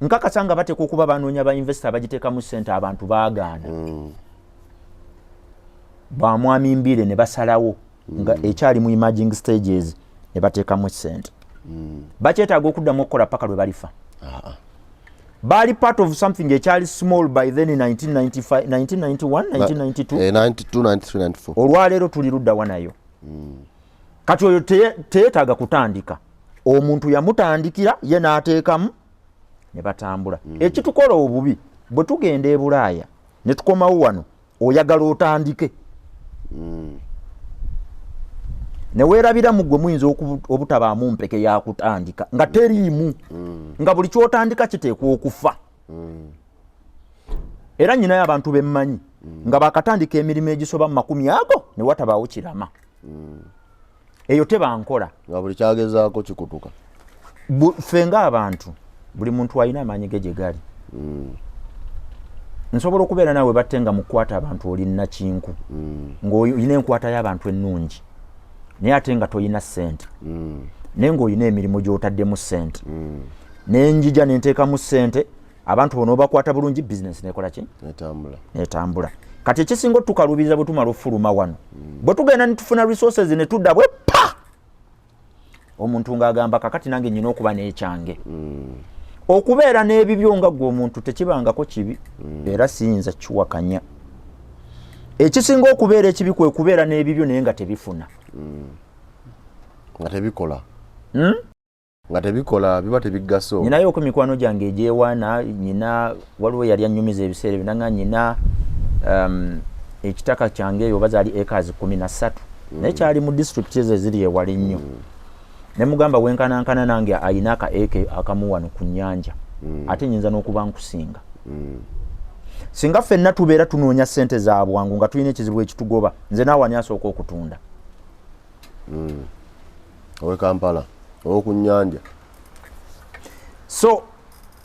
nkakasa nga bateeka okuba banoonya ba investor bagiteekamu ssente abantu baagaana bamwami mbire ne basalawo nga ekyali mu emerging stages ne bateekamu ssente bakyetaaga okuddamu okukola paka lwe balifa bali part of something ekyali small by then in 1995 1991 1992 92 93 94 olwaleero tuli luddawa nayo kati oyo teyeetaaga kutandika omuntu yamutandikira ye n'ateekamu ne batambula ekitukola obubi bwe tugenda e Bulaaya ne tukomawo wano oyagala otandike ne weerabira mu gwe muyinza obutabaamu mpeke yakutandika nga teriimu nga buli kyotandika kiteekwa okufa era nyinayo abantu bemmanyi nga bakatandika emirimu egisoba mu 10 ago ne watabaawo kirama eyo tebankola nga buli kyagezaako kikutuka ffe ng'abantu buli muntu alina amaanyi ge gye gali nsobola okubeera naawe batte nga mukwata abantu oli nnakinku ng'olina enkwata y'abantu ennungi naye ate nga toyina ssente naye ng'olina emirimu gy'otaddemu ssente n'enjija n'enteekamu ssente abantu bono obakwata bulungi bizinesi nekola ki netambula kati ekisinga otukalubiriza bwe tumala ofuluma wano bwe tugenda ne tufuna resources ne tudda bwe pa omuntu ng'agamba kakati nange nyina okuba n'ekyange okubeera n'ebibyo nga gwe omuntu tekibangako kibi era siyinza kiwakanya ekisinga okubeera ekibi kwe kubeera n'ebibyo naye nga tebifuna nga tebikola biba tebigaso nyinayo oku mikwano gyange egyewaana nyina waliwo yali anyumiza ebiseera binanga nyina ekitaka kyange eyo bazaali acres 13 naye kyali mu district ezo eziri ewala ennyo ne mugamba wenkanankana nange ayina aka eke akamu wano ku nnyanja ate nyinza n'okuba nkusinga singa ffenna tubeera tunoonya ssente za bwangu nga tulina ekizibu ekitugoba nze naawe ani asooka okutunda owe Kampala owoku nnyanja so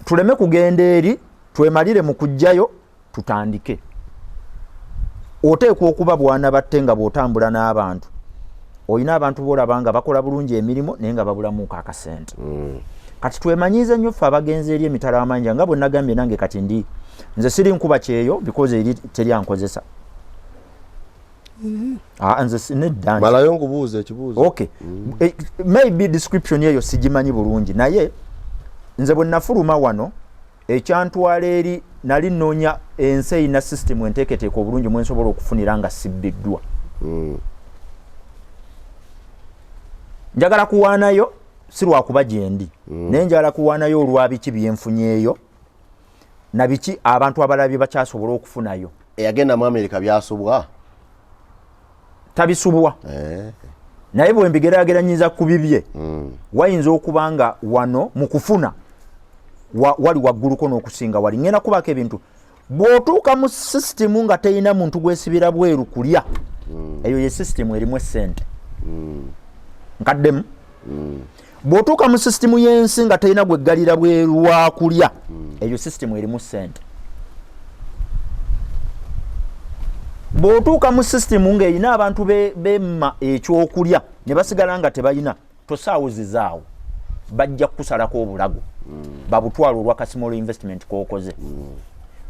tuleme kugenda eri twemalire mu kujjayo tutandike oteekwa okuba bwana batte nga bw'otambula n'abantu olina abantu boolaba nga bakola bulungi emirimu naye nga babulamuuko akasente kati twemanyiize nnyo ffe abagenzi eri emitala amanja nga bwe nagambye nange kati nze siri nkuba kyeyo because eri teryankozesa nze nedda malayo nkubuuza ekibuuzo okay maybe description eyo sigimanyi bulungi naye nze bwe nafuluma wano ekyantwala eri nali nnoonya ensi eyina system enteeketeeka obulungi mwe nsobola okufunira nga sibbiddwa njagala kuwaanayo si lwakuba gyendi naye njagala kuwaanayo olwa biki byenfunyeeyo na biki abantu abalala bye bakyasobola okufunayo eyagenda mu America byasobwa tabisubwa naye bwe mbigeraageranyiza ku bibye wayinza okuba nga wano mu kufuna wali wagguluko n'okusinga wali ngenda kubako ebintu bw'otuuka mu sisitimu nga teyina muntu gwesibira bweru kulya eyo ye sisitimu erimu essente nkaddemu bw'otuuka mu sisitimu y'ensi nga teyina gweggalira bweru wa kulya eyo sisitimu erimu ssente bw'otuuka mu sisitimu ng'erina abantu bemma ekyokulya ne basigala nga tebalina tosaawuzizaawo bajja kukusalako obulago babutwala olwa small investment k'okoze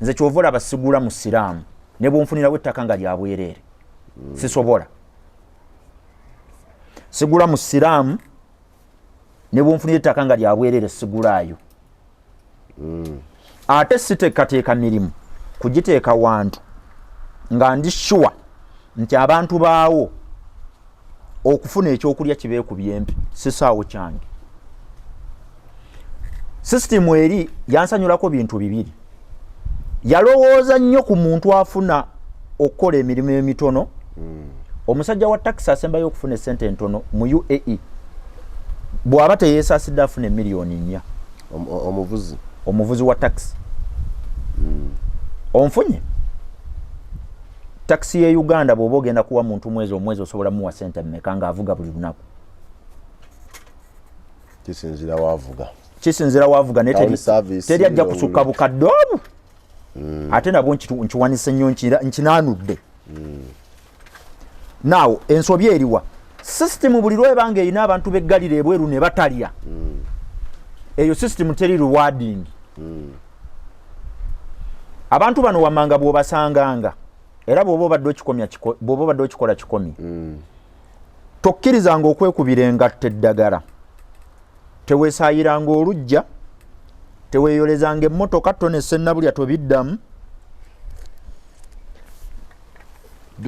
nze kyova olaba sigula mu siraamu ne bwonfunirawo ettaka nga lya bwereere sisobola sigula mu siraamu ne bwonfunira ettaka nga lya bwereere sigulaayo ate siteekateeka mirimu kugiteeka wantu nga ndi sure nti abantu baawo okufuna ekyokulya kibeekubye empi sisaawo kyange sisitimu eri yansanyulako bintu bibiri yalowooza nnyo ku muntu afuna okukola emirimu emitono omusajja wa takisi asembayo okufuna essente entono mu UAE bw'aba teyeesaasidde afuna miliyoni 4 omuvuzi wa takisi onfunye takisi ye Uganda bw'oba ogenda kuwa muntu omwezi osobola muwa ssente mmeka ng'avuga buli lunaku kisinzira waavuga naye teri ajja kusukka bukadde obu ate nabwo nkiwanise nnyo nkinaanudde naawo ensobi eriwa sisitimu buli lwebanga erina abantu beggalira ebweru ne batalya eyo sisitimu teri rewarding abantu bano wamanga bw'obasanganga era bw'oba obadde okikola kikomi tokkirizanga okwekubira engatta eddagala teweesaayiranga olujja teweeyolezanga emmotoka tonesa ennabulya tobiddamu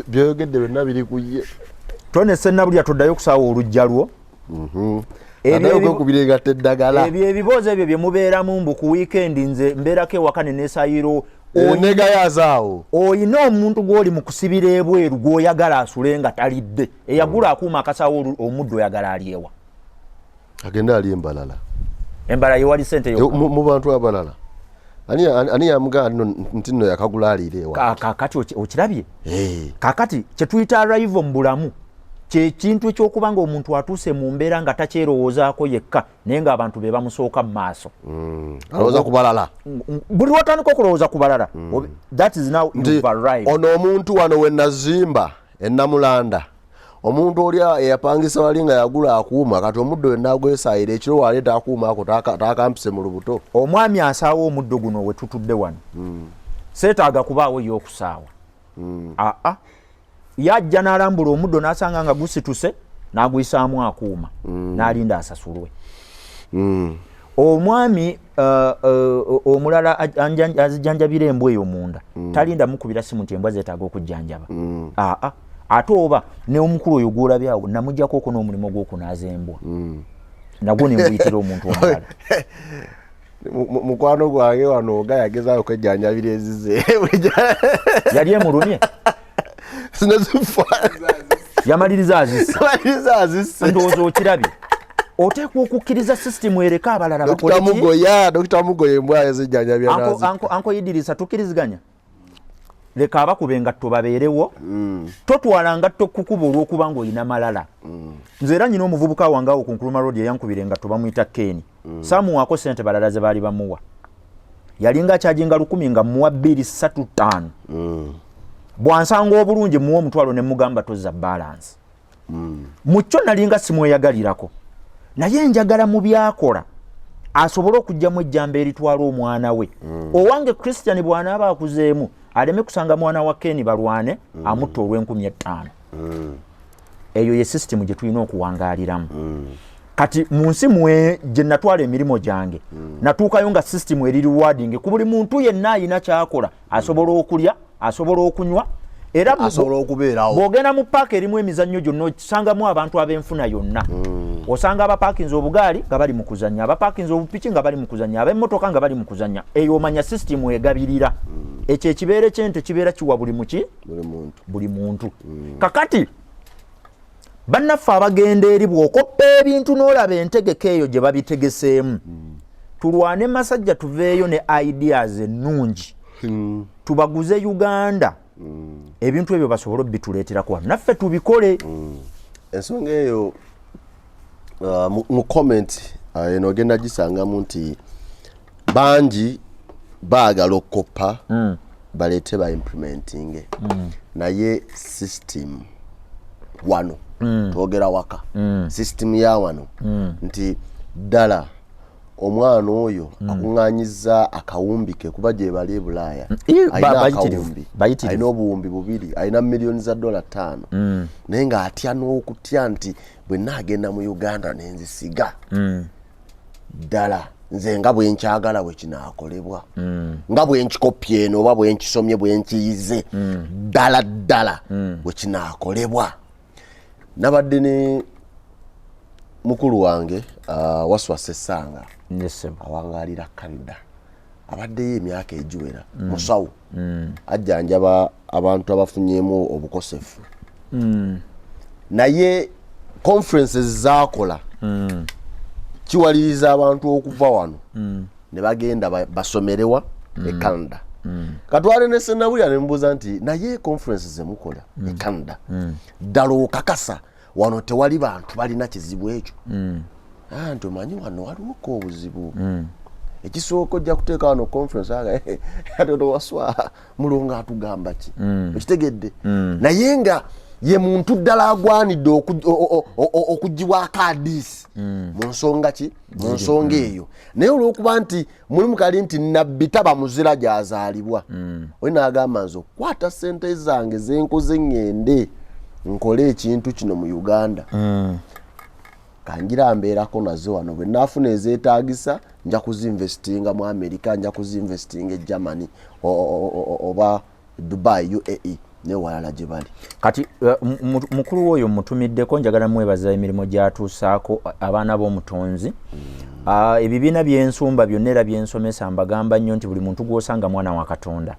byogedde byonna biri ku ye tonesa ennabulya toddayo okusaawa olujja lwo ebyo ebiboozi ebyo bye mubeeramu mbu ku wiikendi nze mbeerako ewaka ne neesaayiro negayazaawo oyina omuntu gw'oli mu kusibira ebweru gw'oyagala asule nga talidde eyagula akuuma akasaawo omuddo oyagala alyewa agenda ali embalala yewali sente mu bantu abalala ani yamugamba nti nno yakagula aliire ewa kakati okirabye kakati kyetuyita arrival mu bulamu kyekintu ekyokuba nga omuntu atuuse mu mbeera nga takyerowoozaako yekka naye ng'abantu be bamusooka mu maaso alowooza ku balala buli watandika okulowooza ku balala that is now you've arrived ono omuntu wano we nazimba ennamulanda omuntu oli eyapangisa wali nga yagula akuuma kati omuddo we nagwesaayira ekiro waleeta akuuma ako taakampise mu lubuto omwami asaawa omuddo guno we tutudde wano seetaaga kubaawo y'okusaawa yajja n'alambula omuddo n'asanga nga gusituse n'aguyisaamu akuuma n'alinda asasulwe omwami omulala azijjanjabira embwa eyo munda talinda mukubira simu nti embwa zeetaaga okujjanjaba ate oba ne omukulu oyo gw'olabyawo namuggyako oko n'omulimu gw'okunaaza embwa nagwo ne nguyitira omuntu omulala mukwano gwange wano oga yagezaayo okwejjanjabira ezize yali emulumye yamaliriza azisse ndowooza okirabye oteekwa okukkiriza sisitimu ereka abalala Dr. Mugoya embwa yazijjanjabya anko Idirisa tukkiriziganya leka abakube engatto babeerewo totwala ngatto kukuba olw'okuba ng'olina malala nze era nyina omuvubuka wange awo ku Nkrumah Road eyankubira engatto bamuyita Ken saamuwaako ssente balala ze baali bamuwa yalinga akyajinga 1000 nga muwa 235 bwansanga obulungi muwa omutwalo ne mugamba tozza balance mucyo nalinga simweyagalirako naye njagala mu byakola asobole okujjamu ejjamba eritwala omwana we owange Christian bw'anaaba akuzeemu aleme kusanga mwana wa Ken balwane amutta olw'5000 eyo ye system gye tulina okuwangaaliramu kati mu nsi mwe gye natwala emirimu gyange natuukayo nga system eri rewarding ku buli muntu yenna ayina kyakola asobola okulya asobola okunywa era asobola okubeerawo bw'ogenda mu paaka erimu emizannyo gyonna okisangamu abantu ab'enfuna yonna osanga abapaakinze obugaali nga bali mu kuzannya abapaakinze obupiki nga bali mu kuzannya ab'emmotoka nga bali mu kuzannya eyo omanya system egabirira ekyo ekibeere kyente kibeera kiwa buli muntu kakati bannaffe abagenda eri bw'okoppa ebintu n'olaba entegeka eyo gye babitegeseemu tulwane masajja tuveeyo ne ideas ennungi tubaguze Uganda ebintu ebyo basobole bituleeterako naffe tubikole ensonga eyo mu comment eno ogenda gisangamu nti bangi baagala okukoppa baleete ba implementing naye system wano twogera waka system ya wano nti ddala omwana oyo akuŋŋaanyiza akawumbi ke kuba gye bali e Bulaaya alina obuwumbi 2 alina millions za $5 naye ng'atya n'okutya nti bwe naagenda mu Uganda nenzisiga ddala nze nga bwe nkyagala bwe kinaakolebwa nga bwe nkikopye eno oba bwe nkisomye bwe nkiyize ddala bwe kinaakolebwa. Nabadde ne mukulu wange Waswase Sanga awangaalira Canada abaddeyo emyaka egiwera musawo ajjanjaba abantu abafunyemu obukosefu naye conferences zaakola kiwaliriza abantu okuva wano ne bagenda basomerewa e Canada katwale ne senawulira ne mbuuza nti naye conferences zemukola e Canada ddala okakasa wano tewali bantu balina kizibu ekyo nti omanyi wano waliwoko obuzibu ekisooka ojja kuteeka wano conference ate Waswa mulongo atugamba ki ekitegedde naye nga ye muntu ddala agwanidde okugibwako adiisi mu nsonga ki mu nsonga eyo naye olw'okuba nti mulimu kali nti nabbi taba muzira gy'azaalibwa oli n'agamba nze okukwata ssente zange zenkoze ngende nkole ekintu kino mu Uganda kangira mbeerako nazo wano bwe naafuna ezeetaagisa nja kuzinvestinga mu America nja kuzinvestinga e Germany oba Dubai UAE ne walala gye bali kati mukulu oyo mutumiddeko njagala mwebaza emirimu gyatuusaako abaana b'omutonzi ebibiina by'ensumba byonna era byensomesa mbagamba nnyo nti buli muntu gw'osanga mwana wa Katonda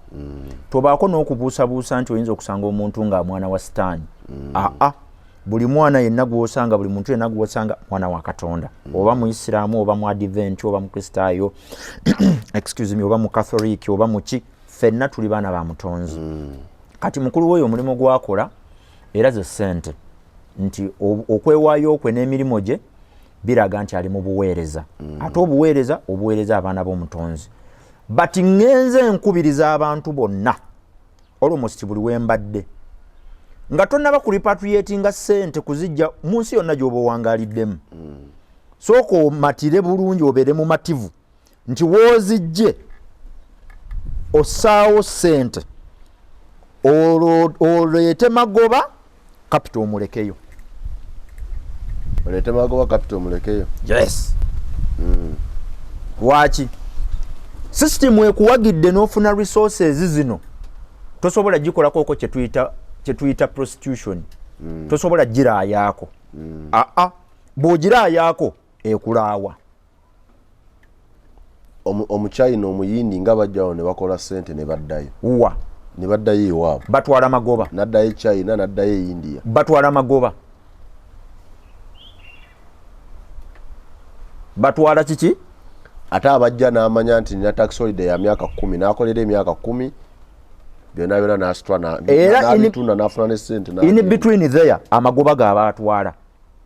tobaako n'okubuusabuusa nti oyinza okusanga omuntu nga mwana wa sitaani buli mwana yenna gw'osanga buli muntu yenna gw'osanga mwana wa Katonda oba muisiraamu oba mu advent oba mu kristaayo excuse me oba mu catholic oba muki ffenna tuli baana ba mutonzi kati mukulu oyo omulimu gwakola era ze ssente nti okwewaayo okwe n'emirimu gye biraga nti ali mu buweereza ate obuweereza abaana b'omutonzi bati ngenze nkubiriza abantu bonna almost buli wembadde nga tonnaba ku repatriatinga ssente kuzijja mu nsi yonna gy'oba owangaaliddemu sooka omatire bulungi obeere mu mativu nti woozijje ossaawo ssente oleete magoba capital omulekeyo yes waki system ekuwagidde n'ofuna resources zino tosobola gikolako kyetuyita prostitution tosobola giraayaako bw'ogiraayaako ekulaawa omuchina omuyindi nga bajjawo ne bakola ssente ne baddayo ne baddayo ewaabwe batwala magoba naddayo China naddayo India batwala magoba batwala kiki ate abajja n'amanya nti nina tax holiday ya myaka 10 n'akolera emyaka 10 byonna byonna n'asitwa Era n'abitunda n'afuna ne ssente in between there amagoba g'abaatwala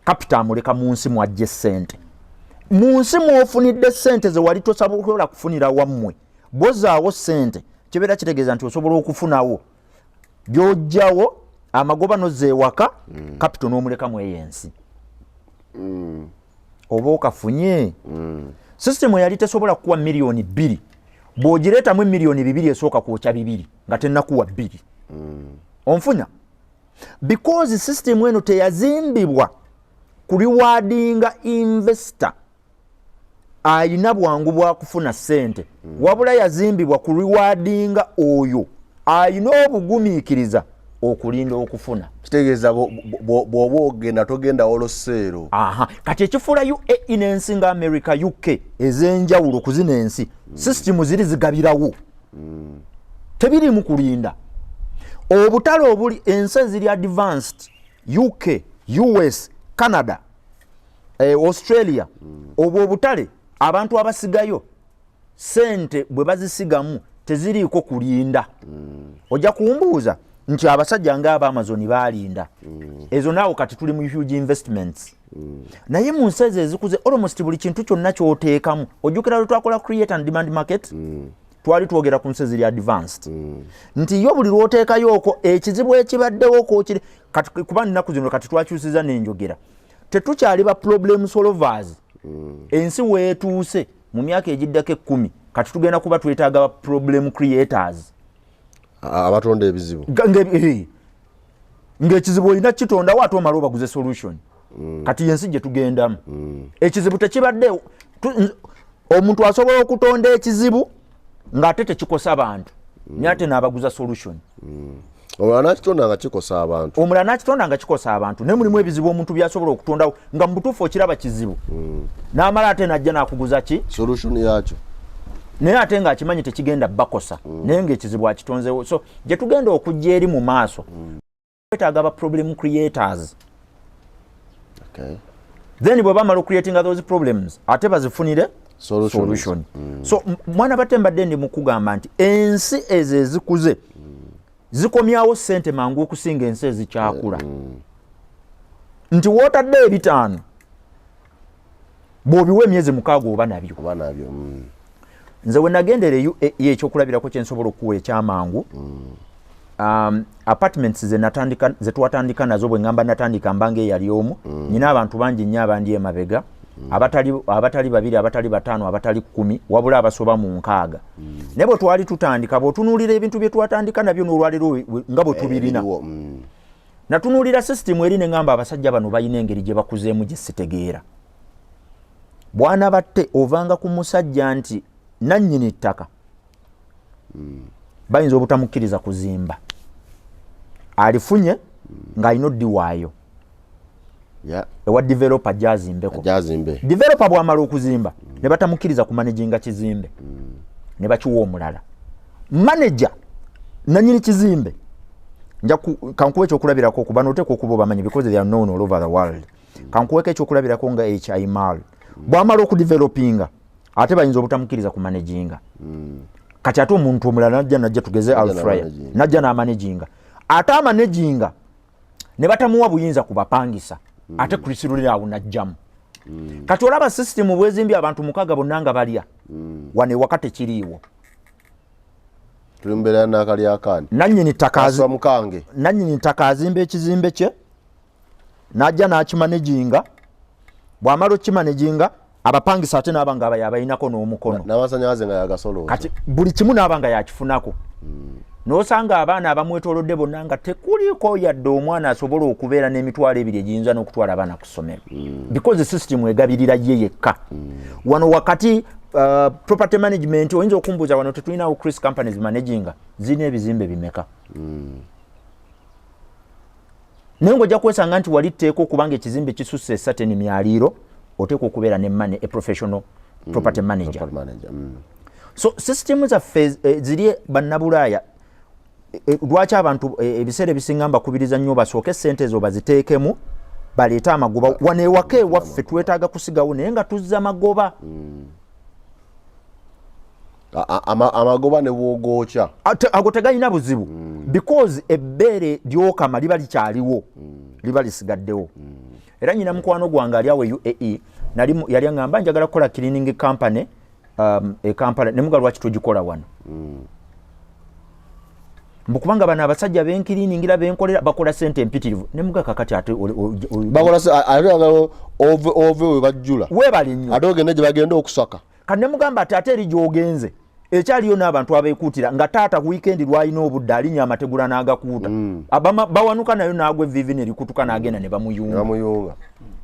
kapita amuleka mu nsi mwajja ssente mu nsi mw'ofunidde ssente ze wali tosobola kufunira wammwe bozaawo ssente kibeera kitegeeza nti osobola okufunawo gy'ojjawo amagoba nozeewaka kapita n'omuleka mu eyo ensi oba okafunye sisitemu yali tesobola kuwa miliyoni 2 bw'ogireetamu miliyoni 2 esooka kwokya 2 nga tennakuwa 2 onfunya because sisitemu eno teyazimbibwa kuliwaadinga investor ayina bwangu bwa kufuna ssente wabula yazimbibwa kuliwaadinga oyo ayina obugumiikiriza okulinda okufuna kitegeeza bw'oba ogenda togenda oloseero kati ekifuula UAE n'ensi nga America UK ez'enjawulo ku zino ensi sisitemu ziri zigabirawo tebirimu kulinda obutale obuli ensi eziri advanced UK US Canada Australia obwo obutale abantu abasigayo ssente bwe bazisigamu teziriiko kulinda ojja kumbuuza nti abasajja ng'aba Amazon baalinda ezo naawe kati tuli mu huge investments naye mu nsi ezo ezikuze almost buli kintu kyonna ky'oteekamu ojjukira lwe twakola create and demand market twali twogera ku nsi eziri advanced nti yo buli lw'oteekayooko ekizibu ekibaddewo kookiri kati kuba nnaku zino kati twakyusiza n'enjogera tetukyali ba problem solvers ensi weetuuse mu myaka egiddako 10 kati tugenda kuba twetaaga ba problem creators abatonda ebizibu ng'ekizibu olina kitondawo ate omala obaguze solution kati yensi gye tugendamu ekizibu tekibadde omuntu asobola okutonda ekizibu ng'ate tekikosa bantu naye ate n'abaguza solution omulala n'akitonda nga kikosa abantu naye mulimu ebizibu omuntu byasobola okutondawo nga mu butuufu okiraba kizibu n'amala ate n'ajja n'akuguza ki solution yakyo naye ate ng'akimanyi tekigenda bakosa naye ng'ekizibu akitonzewo so gye tugenda okujja eri mu maaso twetaaga ba problem creators then bwe bamala ocreatinga those problems ate bazifunire solution so mwana batte mbadde ndi mu kugamba nti ensi ezo ezikuze zikomyawo ssente mangu okusinga ensi ezikyakula nti wootadde 5 bw'obiwa emyezi 6 oba nabyo nze we nagendera ekyokulabirako kye nsobola okuwa ekyamangu apartments ze twatandika nazo bwe ngamba natandika mbanga eyali omu nyina abantu bangi nnyo abandi emabega abatali 2 abatali 5 abatali 10 wabula abasoba mu 6 naye bwe twali tutandika bw'otunuulira ebintu bye twatandika nabyo n'olwaliro nga bwe tubirina natunuulira sisitemu eri ne ngamba abasajja bano balina engeri gye bakuzeemu gye sitegeera bwana batte ovanga ku musajja nti nannyini ttaka bayinza obutamukkiriza kuzimba alifunye ng'alina oddiwaayo ewa developer gyazimbeko developer bw'amala okuzimba ne batamukkiriza ku managinga kizimbe ne bakiwa omulala manager nannyini kizimbe kankuwa ekyokulabirako okuba noteeka okuba obamanyi because they are known all over the world kankuweko ekyokulabirako nga HIMAL bw'amala okudevelopinga ate bayinza obutamukkiriza ku managinga kati ate omuntu omulala najja tugeze Alfraya najja n'amanaginga ate amanaginga ne batamuwa buyinza kubapangisa ate kulisirulira awo najjamu kati olaba sisitemu bwezimbye abantu 6 bonna nga balya wane wakati kiriiwo tulimbera nakali akani nannyini ttaka azimba ekizimbe kye najja n'akimanaginga bw'amala okimanaginga abapangisa ate n'abanga abayinako n'omukono n'amasanyalaze nga yagasolo kati buli kimu n'abanga yakifunako n'osanga abaana abamwetoolodde bonna nga tekuliko yadde omwana asobola okubeera n'emitwalo 2 egiyinza n'okutwala abaana ku ssomero because system egabirira ye yekka wano wakati property management oyinza okumbuuza wano tetulinawo Chris companies managinga zirina ebizimbe bimeka naye ng'ojja kwesanga nti wali tteeka okubanga ekizimbe kisusse certain myaliiro oteeka okubeera ne money a professional property manager so system zaffe ziri bannabulaaya lwaki abantu ebiseera ebisinga mbakubiriza nnyo basooke ssente ezo baziteekemu baleete amagoba wano ewaka ewaffe twetaaga kusigawo naye nga tuzza magoba amagoba ne bwogocha ago tegalina buzibu because ebbeere lyokama liba likyaliwo liba lisigaddewo era nyina mukwano gwange ali awo UAE yali aŋŋamba njagala kukola cleaning company e Kampala ne muga lwaki tugikola wano mbukubanga bana abasajja benkiriningira benkolera bakola sente empitirivu ne muga kakati ate bakola ove we bajjula webali nnyo ate ogende gye bagenda okusaka kati ne mugamba ati ate eri gy'ogenze ekyaliyo n'abantu abeekuutira nga taata ku weekend lwalina obudde alinya amategula n'agakuuta bawanuka nayo n'agwa evvivi ne likutuka n'agenda ne bamuyunga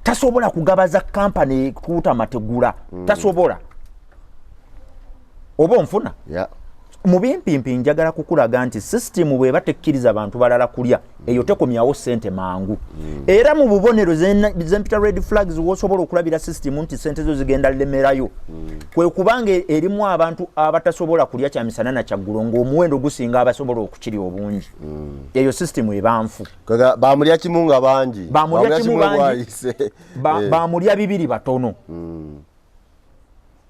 tasobola kugabaza kampani ekuuta amategula tasobola oba onfuna mu bimpimpi njagala kukulaga nti system bweba tekkiriza abantu balala kulya eyo tekomyawo sente mangu era mu bubonero zempita red flags wosobola okulabira system nti sente zo zigenda lemerayo kwe kubanga erimu abantu abatasobola kulya kyamisana na kyaggulo ng'omuwendo gusinga abasobola okukirya obungi eyo system ebanfu bamulya kimu nga bangi bamulya bibiri batono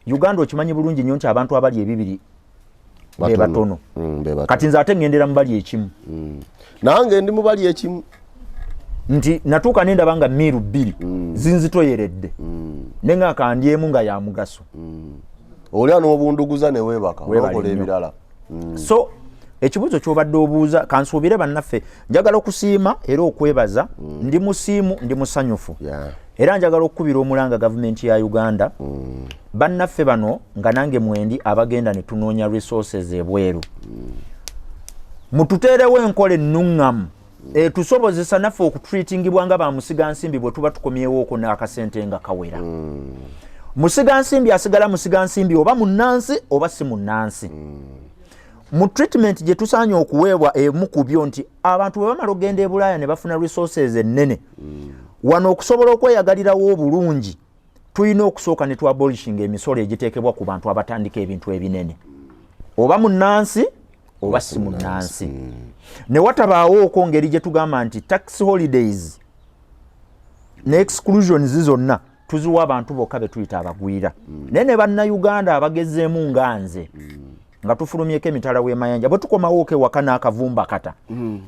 Uganda okimanyi bulungi nnyo nti abantu abali ebibiri batono kati nze ate ngendera mubali ekimu nange ndi mubali ekimu nti natuuka nendaba nga miru bbiri zinzitoyeredde nenga kandyemu nga ya mugaso olya n'obunduguza ne weebaka okola ebirala so ekibuuzo ky'obadde obuuza kansuubire bannaffe njagala okusiima era okwebaza ndi musiimu ndi musanyufu era njagala okukubira omulanga gavumenti ya Uganda bannaffe bano nga nange mwendi abagenda ne tunoonya resources ebweru mututeerewo enkola ennuŋŋamu tusobozesa naffe okutreatingibwa nga bamusigansimbi bwe tuba tukomyewo oko n'akasente nga kawera musigansimbi asigala musigansimbi oba munnansi oba si munnansi mu treatment gye tusaanye okuweebwa emu ku byo nti abantu bwe bamala okugenda e Bulaaya ne bafuna resources ennene wano okusobola okweyagalirawo obulungi tulina okusooka ne twabolishinga emisolo egiteekebwa ku bantu abatandika ebintu ebinene oba munnansi oba si munnansi ne watabaawo oko ngeri gye tugamba nti tax holidays ne exclusions zonna tuziwa abantu bokka be tuyita abagwira naye ne bannayuganda abagezeemu nga nze nga tufulumyeko emitala w'emayanja bwe tukomawo ke waka n'akavumba kata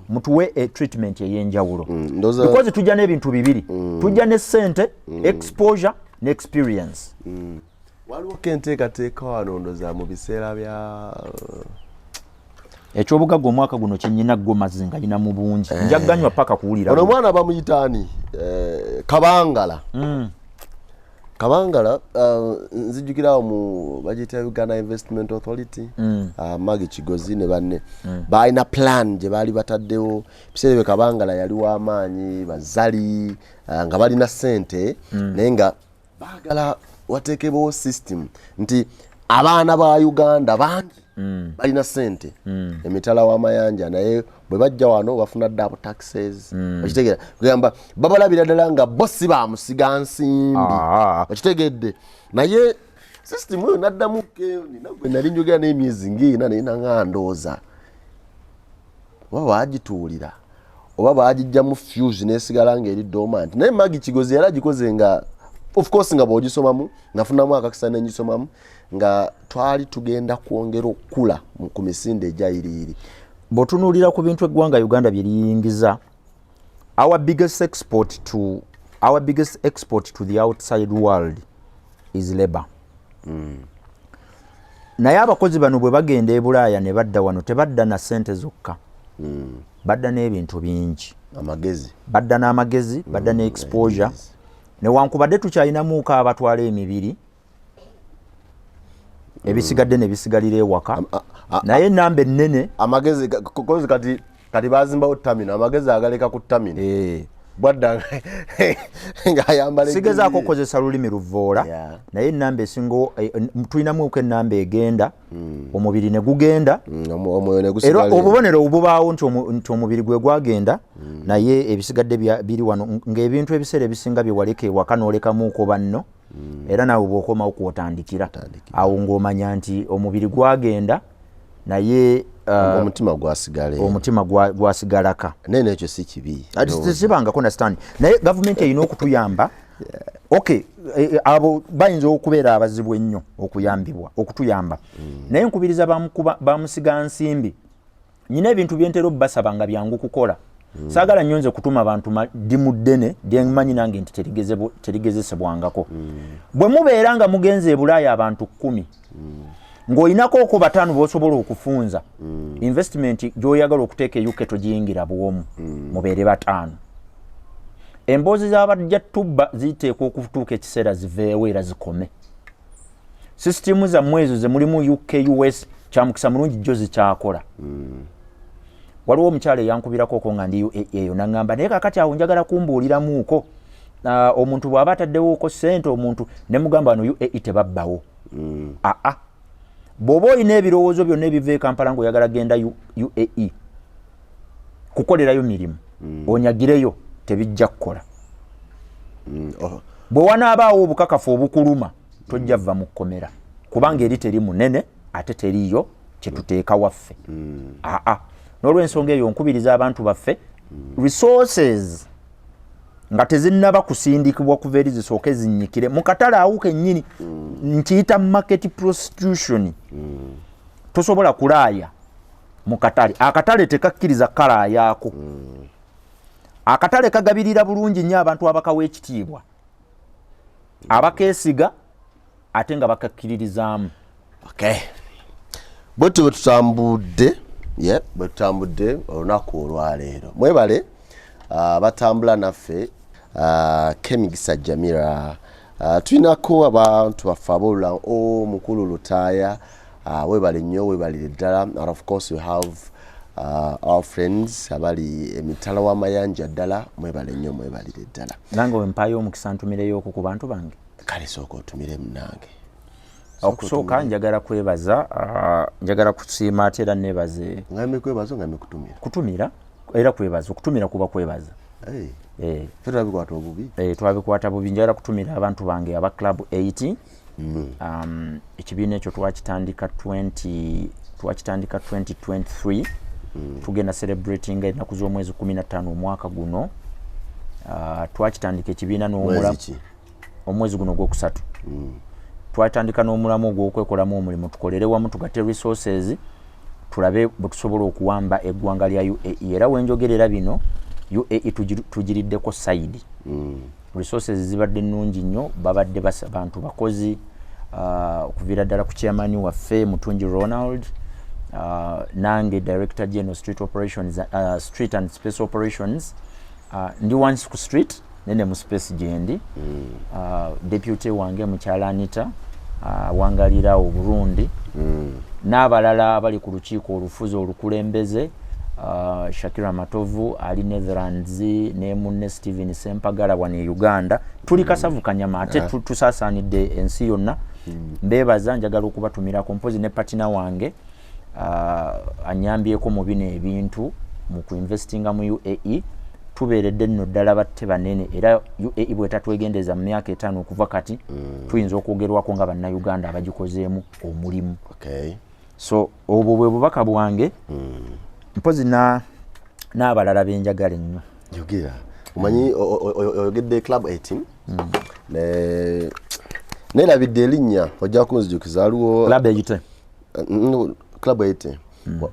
mutuwe treatment ey'enjawulo because tujja n'ebintu bibiri tujja ne ssente exposure ne experience waliwo kenteekateeka wano ndoza mu biseera bya ekyobugagga omwaka guno kyennyina ggo mazzi nga nyina mu bungi njagganywa paka kuwulira ono omwana bamuyitaani kabangala Kabangala nzijukirawo mu budget ya Uganda Investment Authority Magi Kigozi ne banne balina plan gye bali bataddewo biseera Kabangala yali w'amaanyi bazali nga balina sente naye nga baagala wateekebwawo system nti abaana ba Uganda bangi balina sente emitala w'amayanja naye bwe bajja wano bafuna double taxes okitegeera kugamba babalabira ddala nga bossi bamusiga nsimbi okitegedde naye system eyo naddamu gwe nali njogera n'emyezi ng'ena naye nanga ndooza oba baagituulira oba baagijjamu fuse n'esigala ng'eri dormant naye Magi Kigozi yali agikoze nga of course nga bw'ogisomamu nafunamu akakisa n'engisomamu nga twali tugenda kwongera okukula ku misinde egyayiriiri bw'otunuulira ku bintu eggwanga Uganda bye liyingiza our biggest export to the outside world is labor naye abakozi bano bwe bagenda e Bulaaya ne badda wano tebadda na sente zokka badda n'ebintu bingi badda n'amagezi badda ne exposure newankubadde tukyalinamuuko abatwala emibiri ebisigadde ne bisigalira ewaka naye ennamba ennene amagezi kozi kati bazimbawo tamino amagezi agaleka ku tamino bwadda nga ayambala sigezaako okukozesa lulimi luvoola naye ennamba esingo tulinamuuko ennamba egenda omubiri ne gugenda era obubonero obubaawo nti omubiri gwe gwagenda naye ebisigadde biri wano ng'ebintu ebiseera ebisinga bye waleka ewaka n'olekamuuko banno era naawe bw'okomawo kwotandikira awo ng'omanya nti omubiri gwagenda naye omutima gwasigalaka naye nekyo si kibi sibangako understand naye gavumenti erina okutuyamba okay abo bayinza okubeera abazibu ennyo okuyambibwa okutuyamba naye nkubiriza bamusiga nsimbi nyina ebintu byentero basaba nga byangu kukola saagala nyonze kutuma abantu dimuddene dyemanyi nange nti terigezesebwangako bwe mubeera nga mugenze ebulaaya abantu 10 ng'oyinako oko 5 b'osobola okufunza investment gy'oyagala okuteeka eyuke togiyingira bwomu mubeere 5 emboozi z'abajja tubba ziteekwa okutuuka ekiseera ziveewo era zikome sisitimu zammwe ezo ze mulimu UK US kyamukisa mulungi jjo zikyakola waliwo omukyala eyankubirako oko nga ndi eyo naŋŋamba naye kakati awo njagala kumbuuliramuuko omuntu bw'aba ataddewoko ssente omuntu ne mugamba wano UAE tebabbawo bw'oba olina ebirowoozo byonna ebiva e Kampala ng'oyagala genda UAE kukolerayo mirimu onyagireyo tebijja kukola bwe wanaabaawo obukakafu obukuluma tojja vva mu kkomera kubanga eri teri munene ate teriyo kyetuteeka waffe n'olw'ensonga eyo nkubiriza abantu baffe resources nga tezinnaba kusindikibwa kuva eri zisooke zinnyikire mu katale awo kennyini nkiyita market prostitution tosobola kulaaya mu katale akatale tekakkiriza kalaayaako akatale kagabirira bulungi nnyo abantu abakawa ekitiibwa abakeesiga ate nga bakakkiririzaamu bwetyo bwe tutambudde olunaku olwaleero mwebale batambula naffe Kemigisa Jamira tulinako abantu baffe aboolula mukulu Lutaaya webale nnyo webalire ddala and of course we have our friends abali emitala w'amayanja ddala mwebale nnyo mwebalire ddala nange wempaayo omukisa ntumireyo okwo ku bantu bange kale sooka otumire munange okusooka njagala kwebaza njagala kusiima ate era nebaze ngambe kwebaza ngambe kutumira era kwebaza okutumira kuba kwebaza twabikwata obubi twabikwata bubi njagala kutumira abantu bange aba club 80 ekibiina ekyo twakitandika 2023 tugenda celebrating ennaku z'omwezi 15 omwaka guno twakitandika ekibiina n'omulamu omwezi guno ogwokusatu twatandika n'omulamu ogw'okwekolamu omulimu tukolere wamu tugate resources tulabe bwe tusobola okuwamba eggwanga lya UAE era wenjogerera bino UAE tugiriddeko side resources zibadde nnungi nnyo babadde abantu bakozi okuviira ddala ku chairman waffe Mutungi Ronald nange director general street and space operations ndi once ku street nene mu space gyendi deputy wange mukyala Anita wangalira Burundi n'abalala abali ku lukiiko olufuzi olukulembeze Shakira Matovu ali Netherlands ne munne Steven Sempagala wane Uganda tuli kasavu kanyama ate tusasanidde ensi yonna mbebaza njagala okubatumira kompozi ne partner wange anyambyeko mu bino ebintu mu kuinvestinga mu UAE tubeeredde nno ddala batte banene era UAE bwetatwegendeza mu myaka 5 okuva kati tuyinza okwogerwako nga bannayuganda abagikozeemu omulimu so obwo bwe bubaka bwange mpozi n'abalala benjagala ennyo yogera omanyi oyogedde club 18 nerabidde erinnya ojja kunzijukiza waliwo club 18 club 18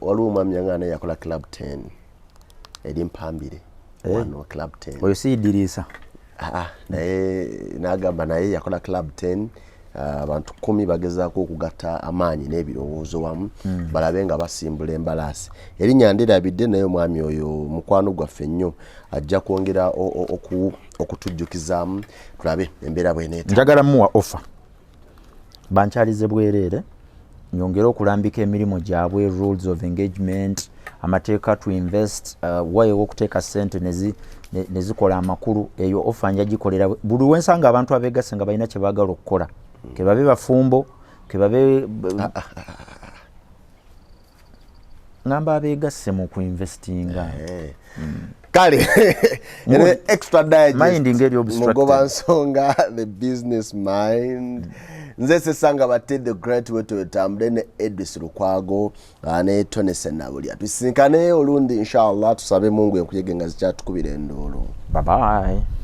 waliwo omwami yangana yakola club 10 eri mpambire wano club 10 oyo siidiriisa naye n'agamba naye yakola club 10 abantu 10 bagezaako okugatta amaanyi n'ebirowoozo wamu balabe nga basimbula embalaasi erinnya ndirabidde naye omwami oyo mukwano gwaffe nnyo ajja kwongera okutujjukizaamu tulabe embeera bweneeta njagala muwa offer bankyalize bwereere nyongere okulambika emirimu gyabwe rules of engagement amateeka to invest wayewo okuteeka ssente nezikola amakulu eyo offer njagikolera buli wensanga abantu abeegasse nga balina kye baagala okukola kebabe bafumbo kebabe ngamba abeegasse mu kuinvestinga kale extra digest mugoba nsonga the business mind nze sesanga bate the great way to tambule ne Edris Lukwago ne Tony Senabulya tusinkane olundi inshallah tusabe Mungu enkuyege nga zikyatukubiira endoolo bye bye